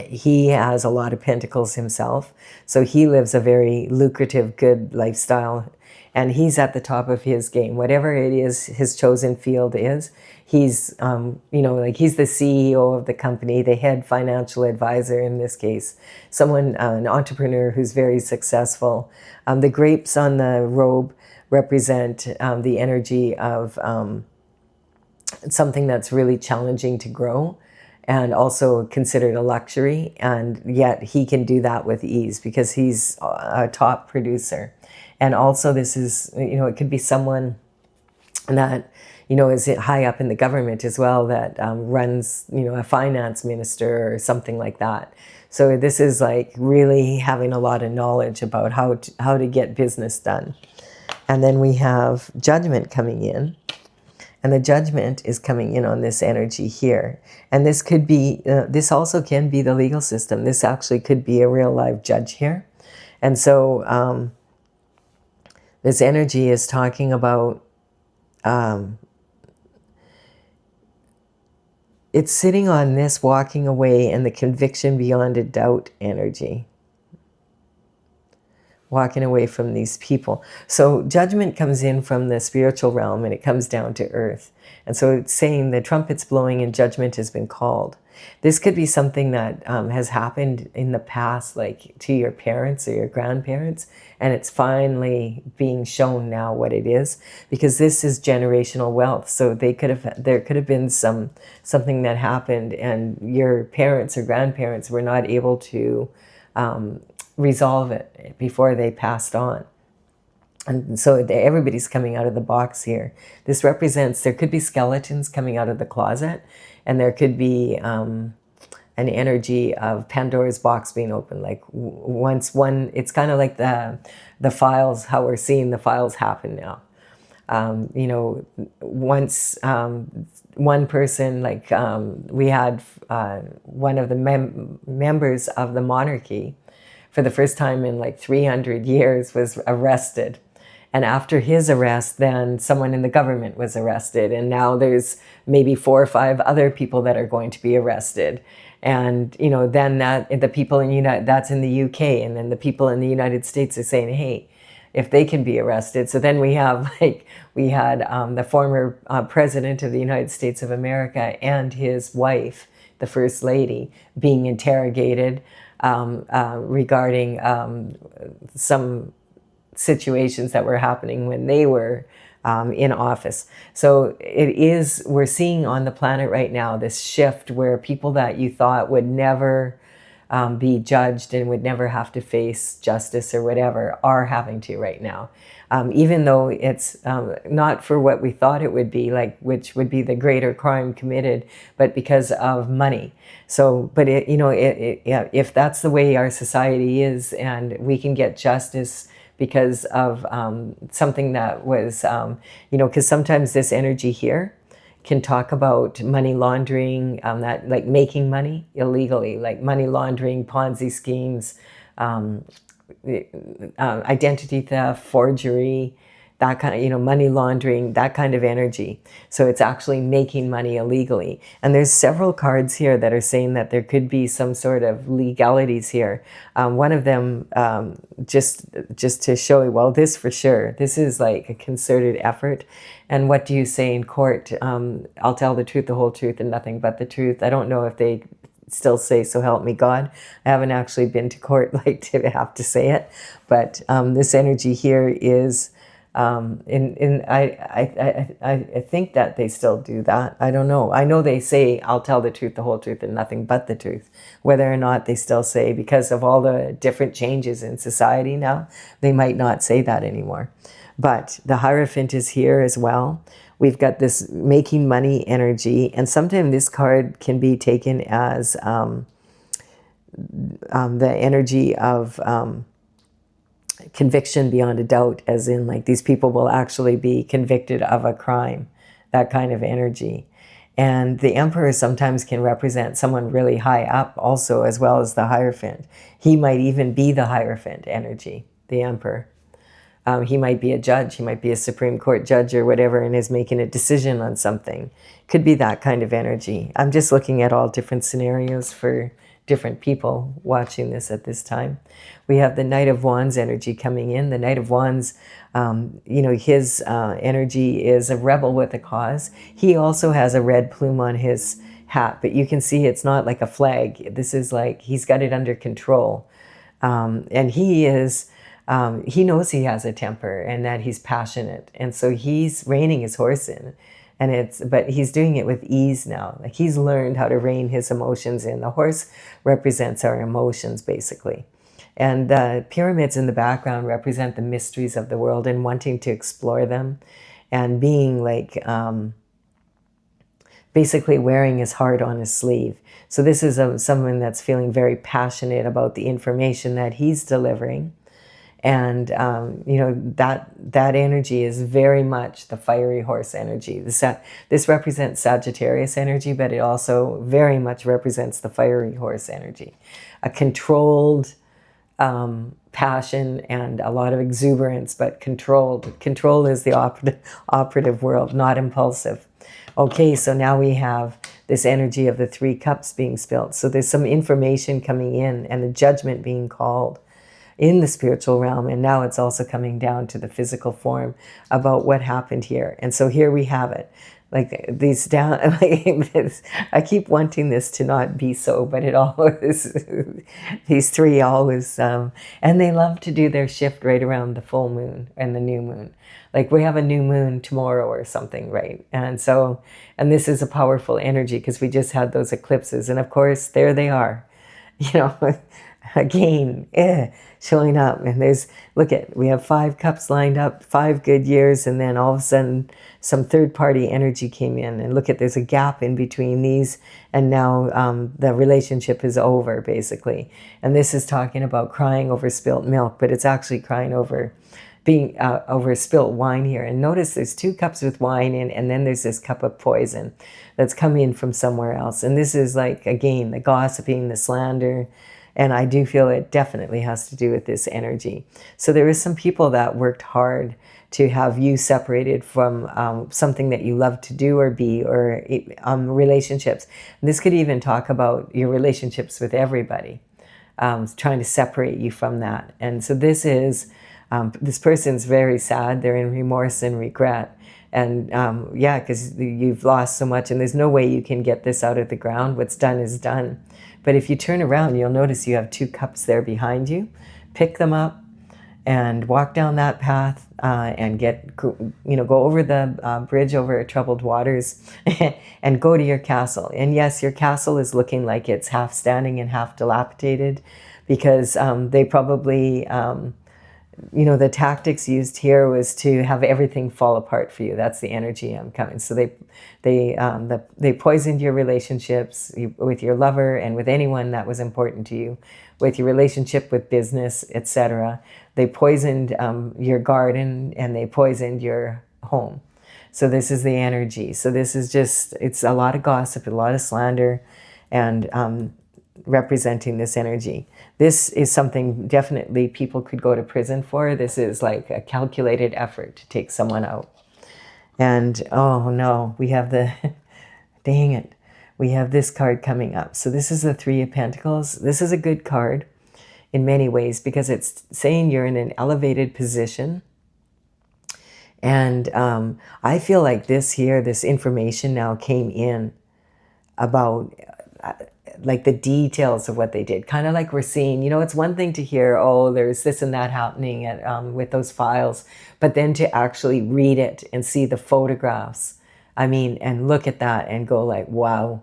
he has a lot of pentacles himself. So he lives a very lucrative, good lifestyle. And he's at the top of his game. Whatever it is his chosen field is, he's, he's the CEO of the company, the head financial advisor in this case, someone, an entrepreneur who's very successful. The grapes on the robe represent the energy of something that's really challenging to grow, and also considered a luxury. And yet he can do that with ease because he's a top producer. And also this is, it could be someone that, is high up in the government as well, that runs, a finance minister or something like that. So this is like really having a lot of knowledge about how to get business done. And then we have Judgment coming in. And the Judgment is coming in on this energy here. And this could be, this also can be the legal system. This actually could be a real live judge here. And so this energy is talking about, it's sitting on this walking away and the conviction beyond a doubt energy. Walking away from these people. So judgment comes in from the spiritual realm and it comes down to earth. And so it's saying the trumpet's blowing and judgment has been called. This could be something that has happened in the past, like to your parents or your grandparents, and it's finally being shown now what it is, because this is generational wealth. So there could have been something that happened and your parents or grandparents were not able to resolve it before they passed on. And so everybody's coming out of the box here. This represents, there could be skeletons coming out of the closet, and there could be an energy of Pandora's box being open. Like once one, it's kind of like the files, how we're seeing the files happen now. You know, once one person, like we had one of the members of the monarchy for the first time in like 300 years was arrested. And after his arrest, then someone in the government was arrested. And now there's maybe 4 or 5 other people that are going to be arrested. And, you know, then the people in that's in the UK. And then the people in the United States are saying, hey, if they can be arrested. So then we have, like, we had the former president of the United States of America and his wife, the First Lady, being interrogated regarding some situations that were happening when they were in office. So we're seeing on the planet right now this shift where people that you thought would never be judged and would never have to face justice or whatever are having to right now. Even though it's not for what we thought it would be, like, which would be the greater crime committed, but because of money. So, but if that's the way our society is, and we can get justice because of something that was, because sometimes this energy here can talk about money laundering, that, like, making money illegally, like money laundering, Ponzi schemes, identity theft, forgery, that kind of, money laundering, that kind of energy. So it's actually making money illegally. And there's several cards here that are saying that there could be some sort of legalities here. One of them, just to show you, well, this for sure, this is like a concerted effort. And what do you say in court? I'll tell the truth, the whole truth, and nothing but the truth. I don't know if they still say, so help me God. I haven't actually been to court, like, to have to say it. But this energy here is, I think that they still do that. I don't know. I know they say, I'll tell the truth, the whole truth, and nothing but the truth. Whether or not they still say, because of all the different changes in society now, they might not say that anymore. But the Hierophant is here as well. We've got this making money energy, and sometimes this card can be taken as the energy of conviction beyond a doubt, as in, like, these people will actually be convicted of a crime, that kind of energy. And the Emperor sometimes can represent someone really high up also, as well as the Hierophant. He might even be the Hierophant energy, the Emperor. He might be a judge, he might be a Supreme Court judge or whatever, and is making a decision on something. Could be that kind of energy. I'm just looking at all different scenarios for different people watching this at this time. We have the Knight of Wands energy coming in. The Knight of Wands, his energy is a rebel with a cause. He also has a red plume on his hat, but you can see it's not like a flag. This is like, he's got it under control. And he is... he knows he has a temper and that he's passionate. And so he's reining his horse in. But he's doing it with ease now. Like, he's learned how to rein his emotions in. The horse represents our emotions, basically. And the pyramids in the background represent the mysteries of the world and wanting to explore them and being like, basically wearing his heart on his sleeve. So this is someone that's feeling very passionate about the information that he's delivering. And, that energy is very much the fiery horse energy. This represents Sagittarius energy, but it also very much represents the fiery horse energy. A controlled passion and a lot of exuberance, but controlled. Control is the operative word, not impulsive. Okay, so now we have this energy of the 3 cups being spilt. So there's some information coming in and the judgment being called in the spiritual realm, and now it's also coming down to the physical form about what happened here. And so here we have it, like these down, like this, I keep wanting this to not be so, but it always, these 3 always, and they love to do their shift right around the full moon and the new moon. Like we have a new moon tomorrow or something, right? And so, and this is a powerful energy because we just had those eclipses, and of course there they are, you know, again, showing up. And there's, look at, we have 5 cups lined up, 5 good years, and then all of a sudden some third-party energy came in, and look at, there's a gap in between these, and now the relationship is over, basically. And this is talking about crying over spilt milk, but it's actually crying over being over spilt wine here. And notice there's 2 cups with wine in, and then there's this cup of poison that's coming in from somewhere else. And this is like, again, the gossiping, the slander. And I do feel it definitely has to do with this energy. So there is some people that worked hard to have you separated from something that you love to do or be, or relationships. And this could even talk about your relationships with everybody, trying to separate you from that. And so this is, this person's very sad. They're in remorse and regret. And yeah, because you've lost so much, and there's no way you can get this out of the ground. What's done is done. But if you turn around, you'll notice you have 2 cups there behind you. Pick them up and walk down that path and get, you know, go over the bridge over troubled waters and go to your castle. And yes, your castle is looking like it's half standing and half dilapidated because they probably, you know, the tactics used here was to have everything fall apart for you. That's the energy I'm coming. So they poisoned your relationships with your lover and with anyone that was important to you, with your relationship with business, etc. They poisoned your garden, and they poisoned your home. So this is the energy. So this is just, it's a lot of gossip, a lot of slander, and representing this energy. This is something definitely people could go to prison for. This is like a calculated effort to take someone out. And oh no, we have the, dang it, we have this card coming up. So this is the 3 of Pentacles. This is a good card in many ways because it's saying you're in an elevated position. And I feel like this here, this information now came in about like the details of what they did. Kind of like we're seeing, you know, it's one thing to hear, oh, there's this and that happening at, with those files, but then to actually read it and see the photographs, I mean, and look at that and go like, wow,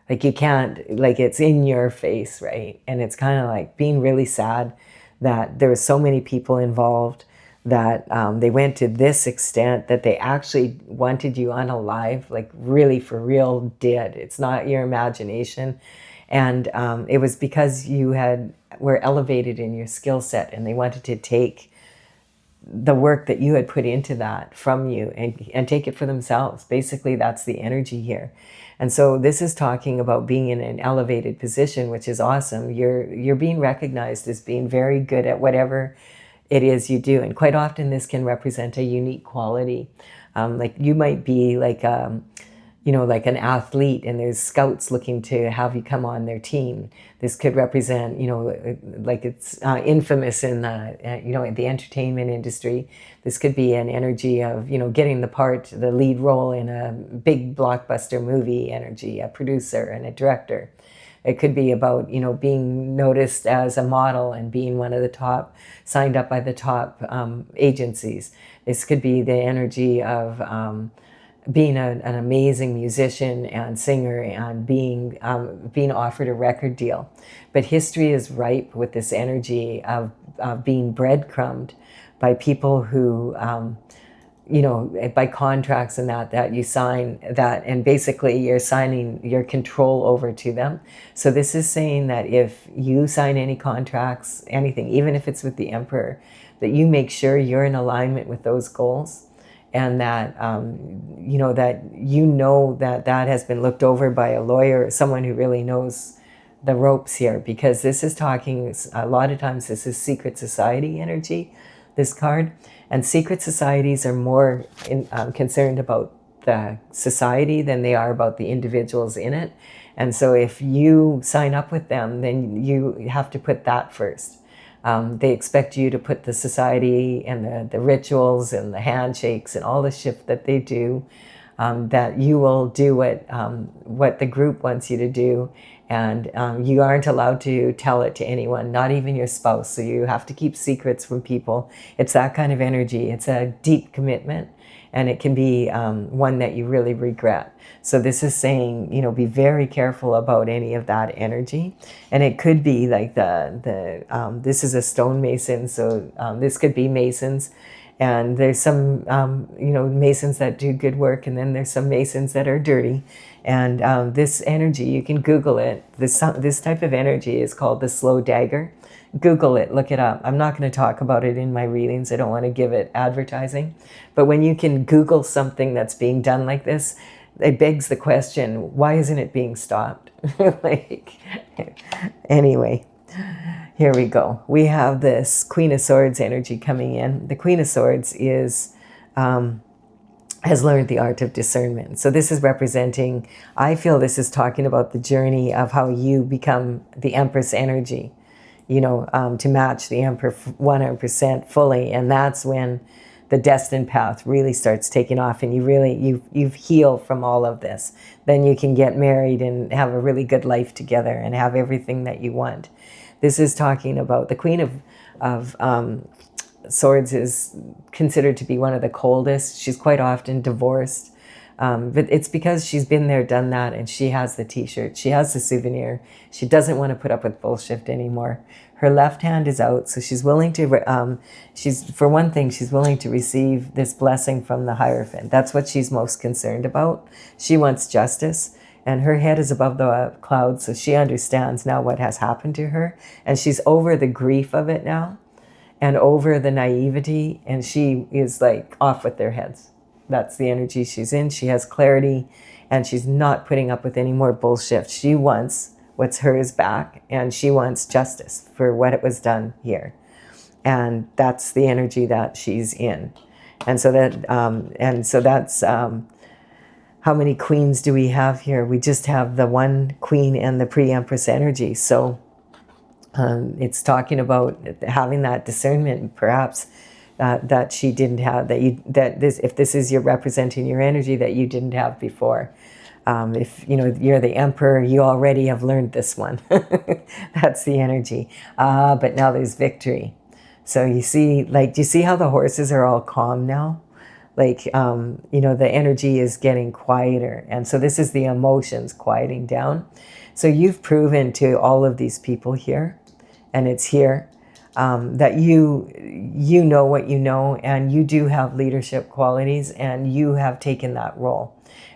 like you can't, like it's in your face, right? And it's kind of like being really sad that there were so many people involved, that they went to this extent, that they actually wanted you unalive, like really for real dead. It's not your imagination. And it was because you were elevated in your skill set, and they wanted to take the work that you had put into that from you and take it for themselves. Basically, that's the energy here. And so this is talking about being in an elevated position, which is awesome. You're being recognized as being very good at whatever it is you do. And quite often this can represent a unique quality. Like you might be like, you know, like an athlete, and there's scouts looking to have you come on their team. This could represent, you know, like it's infamous in the, you know, the entertainment industry. This could be an energy of, you know, getting the lead role in a big blockbuster movie energy, a producer and a director. It could be about, you know, being noticed as a model and being one of the top, signed up by the top agencies. This could be the energy of being an amazing musician and singer and being offered a record deal. But history is ripe with this energy of being breadcrumbed by people who, you know, by contracts and that you sign that, and basically you're signing your control over to them. So this is saying that if you sign any contracts, anything, even if it's with the emperor, that you make sure you're in alignment with those goals, and that, you know that has been looked over by a lawyer or someone who really knows the ropes here, because this is talking, a lot of times this is secret society energy, this card. And secret societies are more concerned about the society than they are about the individuals in it. And so if you sign up with them, then you have to put that first. They expect you to put the society and the rituals and the handshakes and all the shit that they do, that you will do what the group wants you to do. And you aren't allowed to tell it to anyone, not even your spouse. So you have to keep secrets from people. It's that kind of energy. It's a deep commitment, and it can be one that you really regret. So this is saying, be very careful about any of that energy. And it could be like this is a stonemason, so this could be masons. And there's some, masons that do good work, and then there's some masons that are dirty. And this energy, you can Google it. This type of energy is called the slow dagger. Google it, look it up. I'm not going to talk about it in my readings. I don't want to give it advertising. But when you can Google something that's being done like this, it begs the question, why isn't it being stopped? Anyway. Here we go. We have this Queen of Swords energy coming in. The Queen of Swords has learned the art of discernment. So this is representing, I feel this is talking about the journey of how you become the Empress energy, to match the Emperor 100% fully. And that's when the destined path really starts taking off, and you've healed from all of this. Then you can get married and have a really good life together and have everything that you want. This is talking about the Queen of Swords is considered to be one of the coldest. She's quite often divorced. But it's because she's been there, done that, and she has the t-shirt. She has the souvenir. She doesn't want to put up with bullshit anymore. Her left hand is out, so she's willing to, for one thing, she's willing to receive this blessing from the Hierophant. That's what she's most concerned about. She wants justice. And her head is above the clouds, so she understands now what has happened to her. And she's over the grief of it now and over the naivety. And she is like off with their heads. That's the energy she's in. She has clarity, and she's not putting up with any more bullshit. She wants what's hers back, and she wants justice for what it was done here. And that's the energy that she's in. And so that's... how many queens do we have here? We just have the one queen and the pre-empress energy. So it's talking about having that discernment, perhaps that she didn't have. If this is representing your energy that you didn't have before. If you're the emperor, you already have learned this one. That's the energy. But now there's victory. So you see, do you see how the horses are all calm now? The energy is getting quieter. And so this is the emotions quieting down. So you've proven to all of these people here, and it's here, that you know what you know, and you do have leadership qualities, and you have taken that role.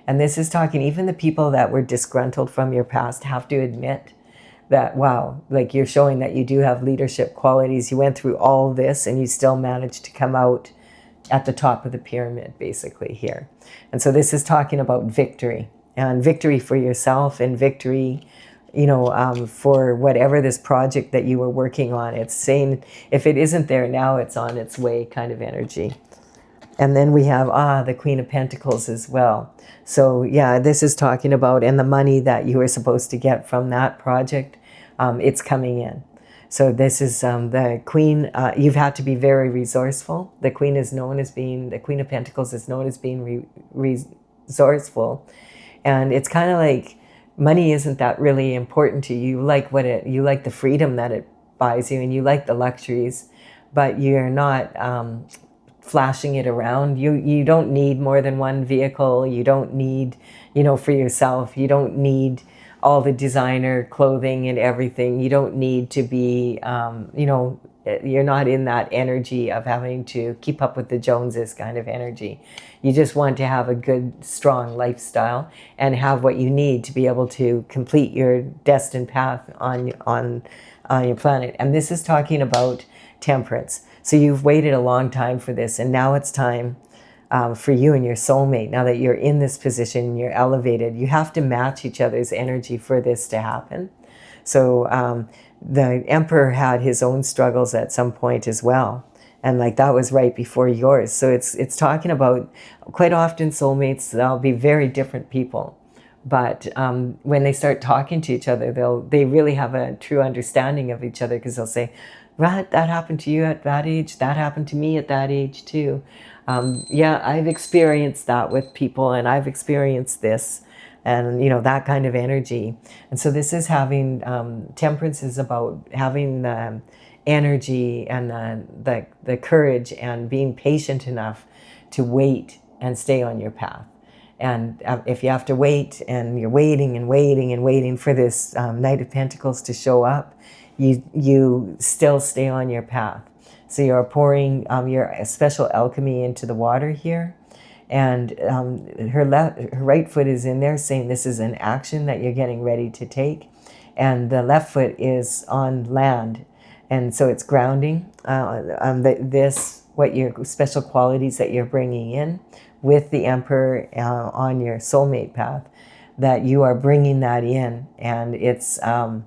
And this is talking, even the people that were disgruntled from your past have to admit that, wow, you're showing that you do have leadership qualities. You went through all this, and you still managed to come out at the top of the pyramid, basically, here. And so this is talking about victory, and victory for yourself, and victory, for whatever this project that you were working on. It's saying if it isn't there now, it's on its way kind of energy. And then we have, the Queen of Pentacles as well. So yeah, this is talking about, and the money that you were supposed to get from that project, it's coming in. So this is the Queen. You've had to be very resourceful. The Queen of Pentacles is known as being resourceful. And it's kind of like money isn't that really important to you. You like the freedom that it buys you, and you like the luxuries, but you're not flashing it around. You don't need more than one vehicle. You don't need, for yourself. You don't need all the designer clothing and everything. You don't need to be, you're not in that energy of having to keep up with the Joneses kind of energy. You just want to have a good, strong lifestyle and have what you need to be able to complete your destined path on your planet. And this is talking about temperance. So you've waited a long time for this, and now it's time for you and your soulmate. Now that you're in this position, you're elevated, you have to match each other's energy for this to happen. So the Emperor had his own struggles at some point as well. And like that was right before yours. So it's talking about, quite often soulmates, they'll be very different people. But when they start talking to each other, they really have a true understanding of each other, because they'll say, right, that happened to you at that age, that happened to me at that age too. Yeah, I've experienced that with people, and I've experienced this, and that kind of energy. And so this is having, temperance is about having the energy and the courage and being patient enough to wait and stay on your path. And if you have to wait, and you're waiting and waiting and waiting for this Knight of Pentacles to show up, you still stay on your path. So you're pouring your special alchemy into the water here. And her right foot is in there saying this is an action that you're getting ready to take. And the left foot is on land. And so it's grounding what your special qualities that you're bringing in with the Emperor on your soulmate path, that you are bringing that in. And it's that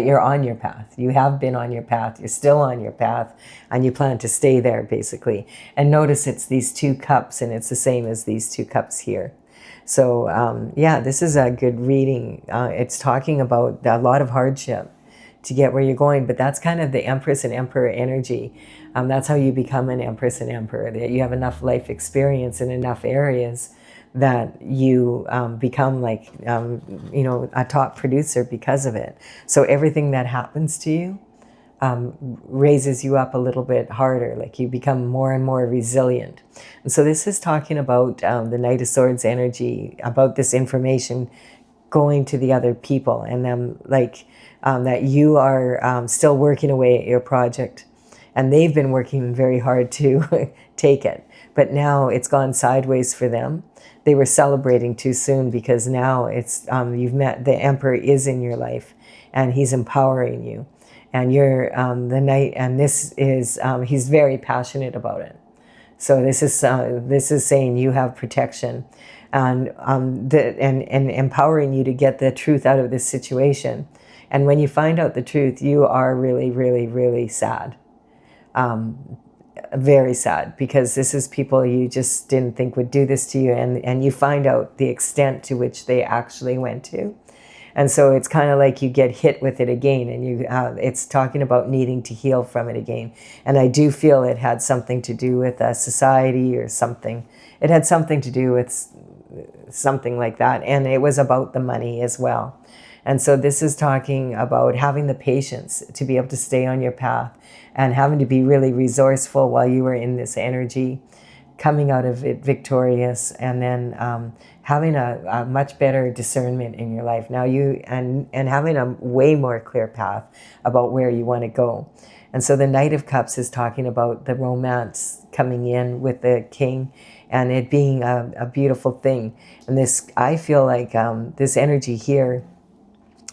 you're on your path. You have been on your path. You're still on your path, and you plan to stay there, basically. And notice it's these 2 cups, and it's the same as these 2 cups here. So yeah, this is a good reading. It's talking about a lot of hardship to get where you're going, but that's kind of the Empress and Emperor energy. That's how you become an Empress and Emperor, that you have enough life experience in enough areas that you become like, a top producer because of it. So everything that happens to you raises you up a little bit harder, like you become more and more resilient. And so this is talking about the Knight of Swords energy, about this information going to the other people, and them that you are still working away at your project, and they've been working very hard to take it, but now it's gone sideways for them. They were celebrating too soon, because now it's you've met, the Emperor is in your life, and he's empowering you, and you're the Knight, and this is he's very passionate about it. So this is saying you have protection, and and empowering you to get the truth out of this situation. And when you find out the truth, you are really, really, really sad. Very sad, because this is people you just didn't think would do this to you, and you find out the extent to which they actually went to. And so it's kind of like you get hit with it again, and it's talking about needing to heal from it again. And I do feel it had something to do with a society or something. It had something to do with something like that, and it was about the money as well. And so this is talking about having the patience to be able to stay on your path, and having to be really resourceful while you were in this energy, coming out of it victorious, and then having a much better discernment in your life. Now and having a way more clear path about where you want to go. And so the Knight of Cups is talking about the romance coming in with the King, and it being a beautiful thing. And this, I feel like this energy here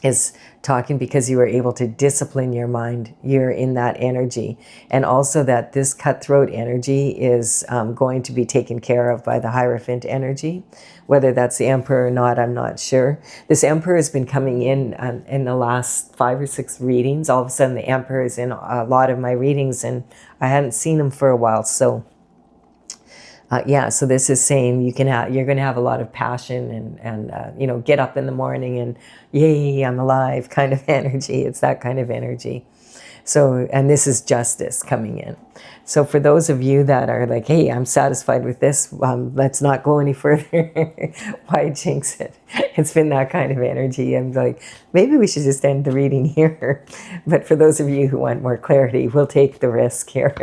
is talking because you were able to discipline your mind. You're in that energy. And also that this cutthroat energy is going to be taken care of by the Hierophant energy. Whether that's the Emperor or not, I'm not sure. This Emperor has been coming in the last 5 or 6 readings. All of a sudden the Emperor is in a lot of my readings, and I hadn't seen him for a while. So yeah, so this is saying you're going to have a lot of passion and get up in the morning and yay, I'm alive kind of energy. It's that kind of energy. So, and this is justice coming in. So for those of you that are like, hey, I'm satisfied with this, let's not go any further. Why jinx it? It's been that kind of energy. I'm like, maybe we should just end the reading here. But for those of you who want more clarity, we'll take the risk here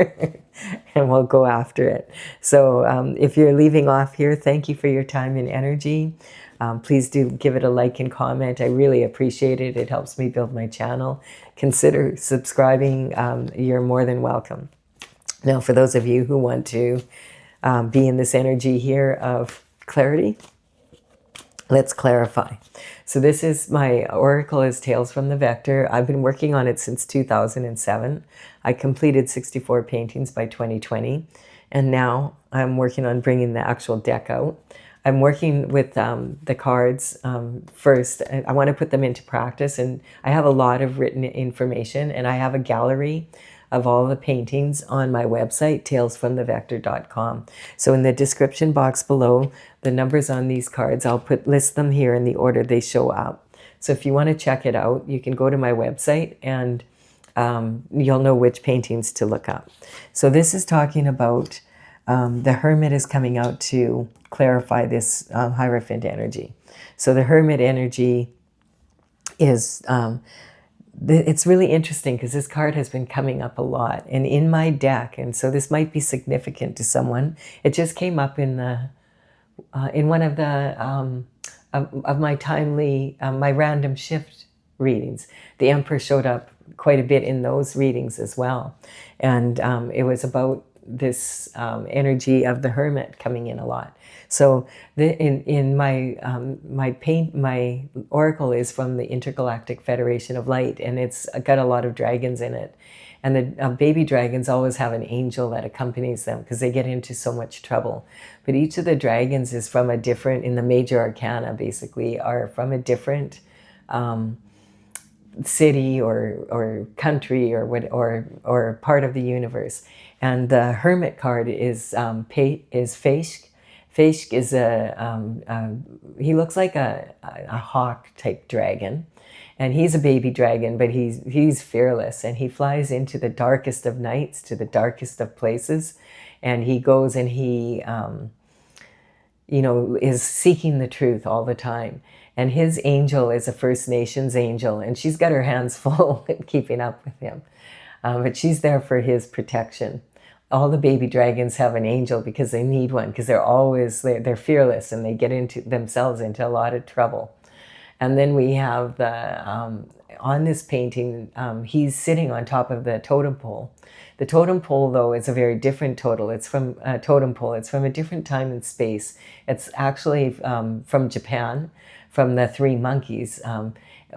and we'll go after it. So if you're leaving off here, thank you for your time and energy. Please do give it a like and comment. I really appreciate it. It helps me build my channel. Consider subscribing. You're more than welcome. Now, for those of you who want to be in this energy here of clarity, let's clarify. So this is my oracle is Tales from the Vector. I've been working on it since 2007. I completed 64 paintings by 2020. And now I'm working on bringing the actual deck out. I'm working with the cards first. I want to put them into practice, and I have a lot of written information, and I have a gallery of all the paintings on my website, talesfromthevector.com. So in the description box below, the numbers on these cards, I'll list them here in the order they show up. So if you want to check it out, you can go to my website and you'll know which paintings to look up. So this is talking about the Hermit is coming out to clarify this Hierophant energy. So the Hermit energy is, it's really interesting because this card has been coming up a lot. And in my deck, and so this might be significant to someone, it just came up in the in one of the of my timely, my random shift readings. The Emperor showed up quite a bit in those readings as well. And it was about this energy of the Hermit coming in a lot. So in my my oracle is from the Intergalactic Federation of Light, and it's got a lot of dragons in it. And the baby dragons always have an angel that accompanies them because they get into so much trouble. But each of the dragons is from a different, in the major arcana basically, are from a different city or country or part of the universe. And the Hermit card is Feishk. Feishk is he looks like a hawk type dragon. And he's a baby dragon, but he's fearless, and he flies into the darkest of nights, to the darkest of places, and he goes and he, you know, is seeking the truth all the time. And his angel is a First Nations angel, and she's got her hands full keeping up with him, but she's there for his protection. All the baby dragons have an angel because they need one, because they're fearless and they get into themselves into a lot of trouble. And then we have the, on this painting, he's sitting on top of the totem pole. The totem pole, though, is a very different totem. It's from a totem pole. It's from a different time and space. It's actually from Japan, from the three monkeys.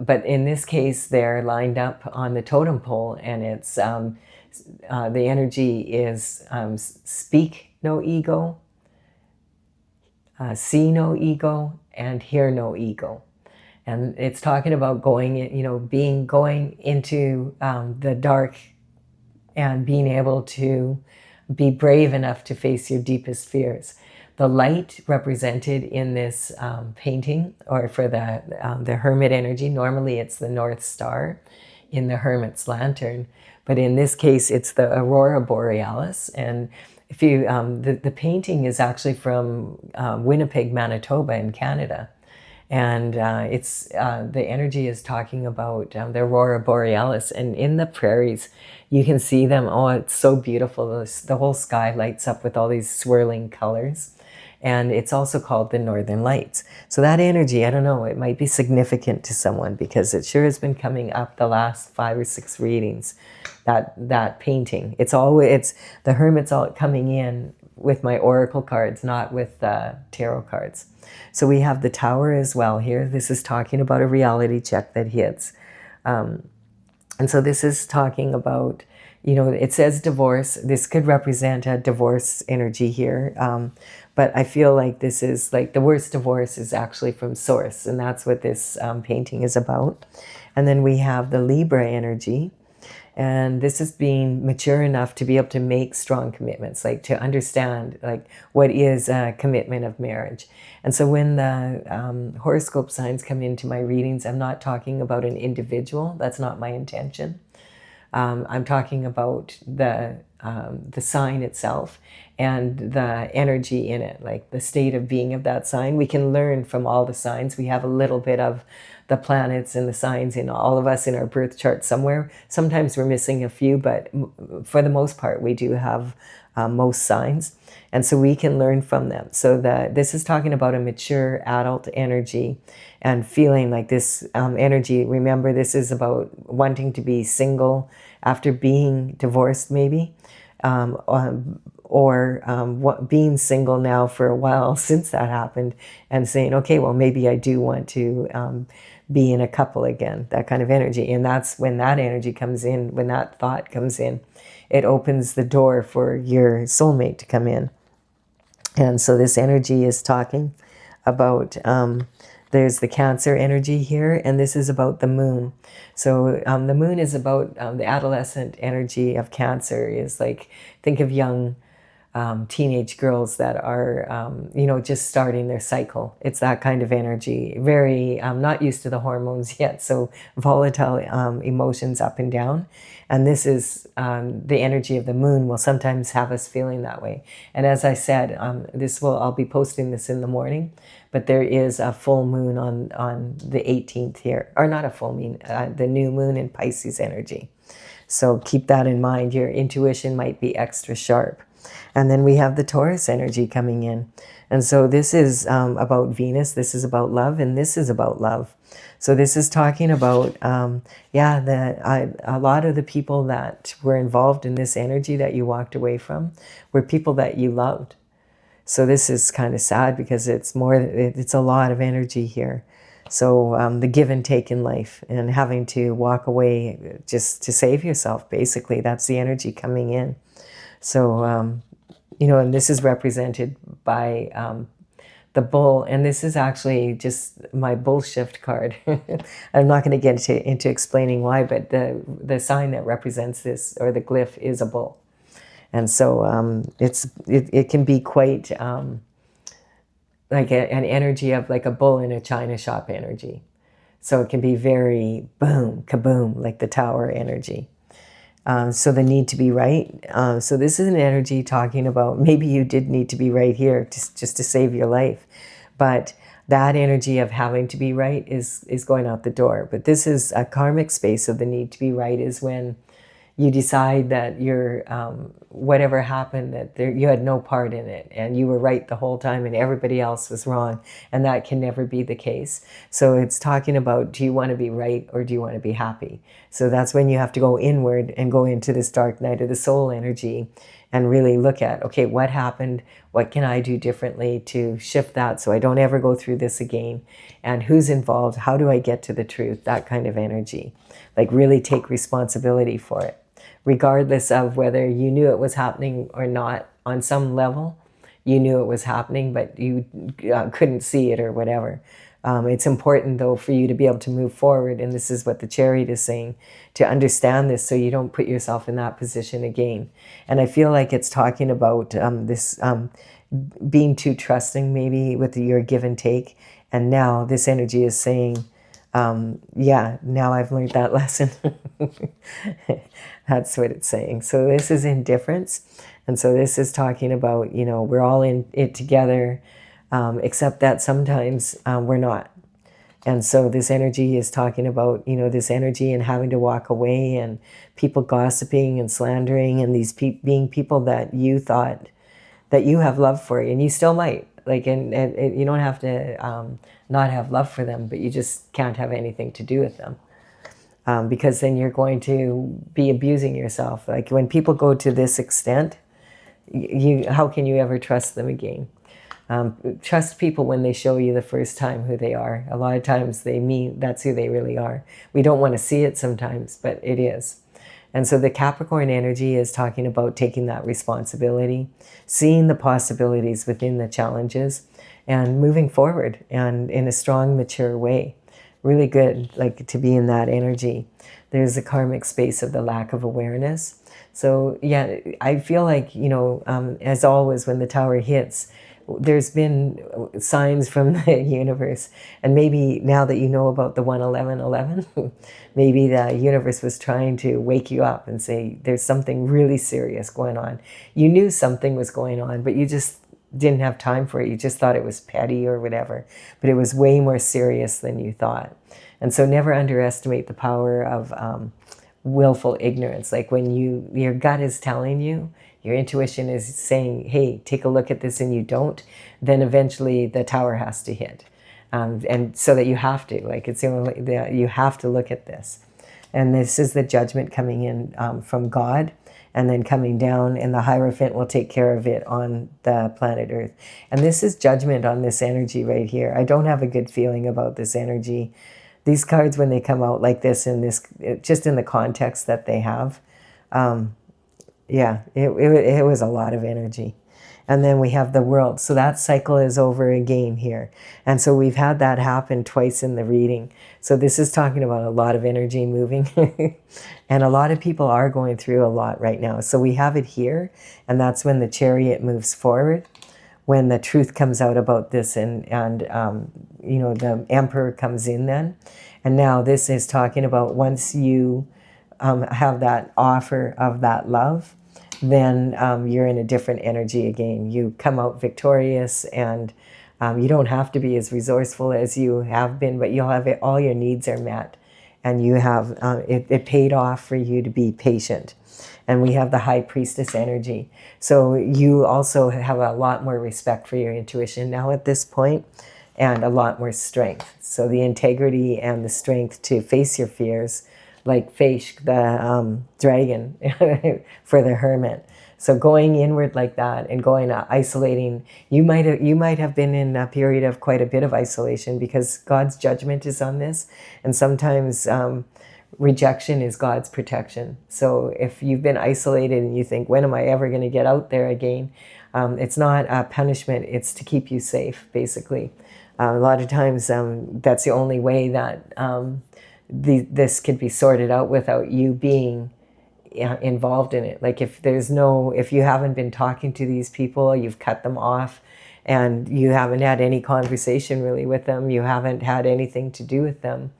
But in this case, they're lined up on the totem pole, and it's the energy is speak no ego, see no ego, and hear no ego. And it's talking about going into the dark and being able to be brave enough to face your deepest fears. The light represented in this painting, or for the Hermit energy, normally it's the North Star in the Hermit's lantern, but in this case it's the Aurora Borealis. And if you the painting is actually from Winnipeg, Manitoba in Canada. And it's the energy is talking about the Aurora Borealis, and in the prairies you can see them. Oh, it's so beautiful. The whole sky lights up with all these swirling colors, and it's also called the Northern Lights. So that energy, I don't know, it might be significant to someone because it sure has been coming up the last 5 or 6 readings. That painting, it's the Hermit's all coming in with my oracle cards, not with tarot cards. So we have the Tower as well here. This is talking about a reality check that hits. And so this is talking about, you know, it says divorce. This could represent a divorce energy here. But I feel like this is like the worst divorce is actually from source. And that's what this painting is about. And then we have the Libra energy. And this is being mature enough to be able to make strong commitments, like to understand like what is a commitment of marriage. And so when the horoscope signs come into my readings, I'm not talking about an individual. That's not my intention. I'm talking about the sign itself and the energy in it, like the state of being of that sign. We can learn from all the signs. We have a little bit of the planets and the signs in all of us in our birth chart somewhere. Sometimes we're missing a few, but for the most part, we do have most signs. And so we can learn from them. So this is talking about a mature adult energy and feeling like this energy. Remember, this is about wanting to be single after being divorced, maybe, or being single now for a while since that happened, and saying, okay, well, maybe I do want to be in a couple again, that kind of energy. And that's when that energy comes in, when that thought comes in, it opens the door for your soulmate to come in. And so this energy is talking about There's the Cancer energy here, and this is about the moon. So the moon is about the adolescent energy of Cancer. Is like, think of young teenage girls that are, just starting their cycle. It's that kind of energy. Very not used to the hormones yet, so volatile emotions up and down. And this is the energy of the moon will sometimes have us feeling that way. And as I said, I'll be posting this in the morning, but there is a full moon on the 18th here, or not a full moon, the new moon in Pisces energy. So keep that in mind. Your intuition might be extra sharp. And then we have the Taurus energy coming in. And so this is about Venus, this is about love, and this is about love. So this is talking about, a lot of the people that were involved in this energy that you walked away from were people that you loved. So this is kind of sad because it's a lot of energy here. So the give and take in life and having to walk away just to save yourself, basically, that's the energy coming in. So, and this is represented by the bull, and this is actually just my bull shift card. I'm not going to get into explaining why, but the sign that represents this, or the glyph, is a bull. And so it can be quite like an energy of like a bull in a china shop energy. So it can be very boom, kaboom, like the tower energy. So the need to be right. So this is an energy talking about maybe you did need to be right here just to save your life. But that energy of having to be right is going out the door. But this is a karmic space of the need to be right, is when you decide that whatever happened, that you had no part in it and you were right the whole time and everybody else was wrong. And that can never be the case. So it's talking about, do you want to be right or do you want to be happy? So that's when you have to go inward and go into this dark night of the soul energy and really look at, okay, what happened? What can I do differently to shift that so I don't ever go through this again? And who's involved? How do I get to the truth? That kind of energy. Like really take responsibility for it. Regardless of whether you knew it was happening or not, on some level, you knew it was happening, but you couldn't see it or whatever. It's important, though, for you to be able to move forward, and this is what the Chariot is saying, to understand this so you don't put yourself in that position again. And I feel like it's talking about this being too trusting, maybe, with your give and take. And now this energy is saying, now I've learned that lesson. That's what it's saying. So this is indifference. And so this is talking about, we're all in it together, except that sometimes we're not. And so this energy is talking about, this energy and having to walk away, and people gossiping and slandering, and these being people that you thought that you have love for, and you still might. Like, and you don't have to not have love for them, but you just can't have anything to do with them. Because then you're going to be abusing yourself. Like when people go to this extent, how can you ever trust them again? Trust people when they show you the first time who they are. A lot of times they mean that's who they really are. We don't want to see it sometimes, but it is. And so the Capricorn energy is talking about taking that responsibility, seeing the possibilities within the challenges, and moving forward and in a strong, mature way. Really good, like, to be in that energy. There's a karmic space of the lack of awareness. So yeah, I feel like, as always, when the tower hits, there's been signs from the universe. And maybe now that you know about the 11111, maybe the universe was trying to wake you up and say, there's something really serious going on. You knew something was going on, but you just didn't have time for it. You just thought it was petty or whatever, but it was way more serious than you thought. And so never underestimate the power of willful ignorance. Like when your gut is telling you, your intuition is saying, hey, take a look at this, and you don't, then eventually the tower has to hit. And so that you have to, like, it's the only, you have to look at this. And this is the judgment coming in from God, and then coming down, and the Hierophant will take care of it on the planet Earth. And this is judgment on this energy right here. I don't have a good feeling about this energy. These cards, when they come out like this, in this, just in the context that they have, it was a lot of energy. and then we have the world. So that cycle is over again here. And so we've had that happen twice in the reading. So this is talking about a lot of energy moving. And a lot of people are going through a lot right now. So we have it here, and that's when the Chariot moves forward, when the truth comes out about this, and you know, the Emperor comes in then. And now this is talking about once you have that offer of that love, then you're in a different energy again. You come out victorious, and you don't have to be as resourceful as you have been, but you'll have it, all your needs are met, and you have it paid off for you to be patient. And we have the High Priestess energy. So you also have a lot more respect for your intuition now at this point, and a lot more strength. So the integrity and the strength to face your fears, like Faish, the dragon, for the Hermit. So going inward like that and going isolating, you might have been in a period of quite a bit of isolation, because God's judgment is on this, and sometimes rejection is God's protection. So if you've been isolated and you think, when am I ever going to get out there again? It's not a punishment, it's to keep you safe, basically. A lot of times that's the only way that this could be sorted out without you being involved in it. Like if you haven't been talking to these people, you've cut them off, and you haven't had any conversation really with them, you haven't had anything to do with them,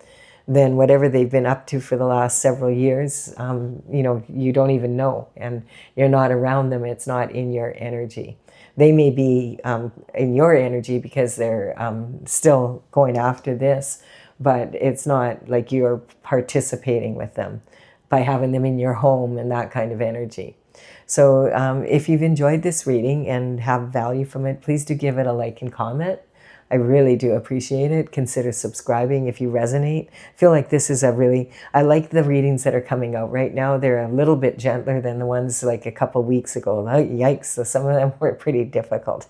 then whatever they've been up to for the last several years, you know, you don't even know, and you're not around them. It's not in your energy. They may be in your energy because they're still going after this, but it's not like you're participating with them by having them in your home and that kind of energy. So if you've enjoyed this reading and have value from it, please do give it a like and comment. I really do appreciate it. Consider subscribing if you resonate. I feel like this is I like the readings that are coming out right now. They're a little bit gentler than the ones like a couple weeks ago. Yikes, so some of them were pretty difficult.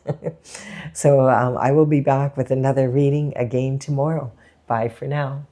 So I will be back with another reading again tomorrow. Bye for now.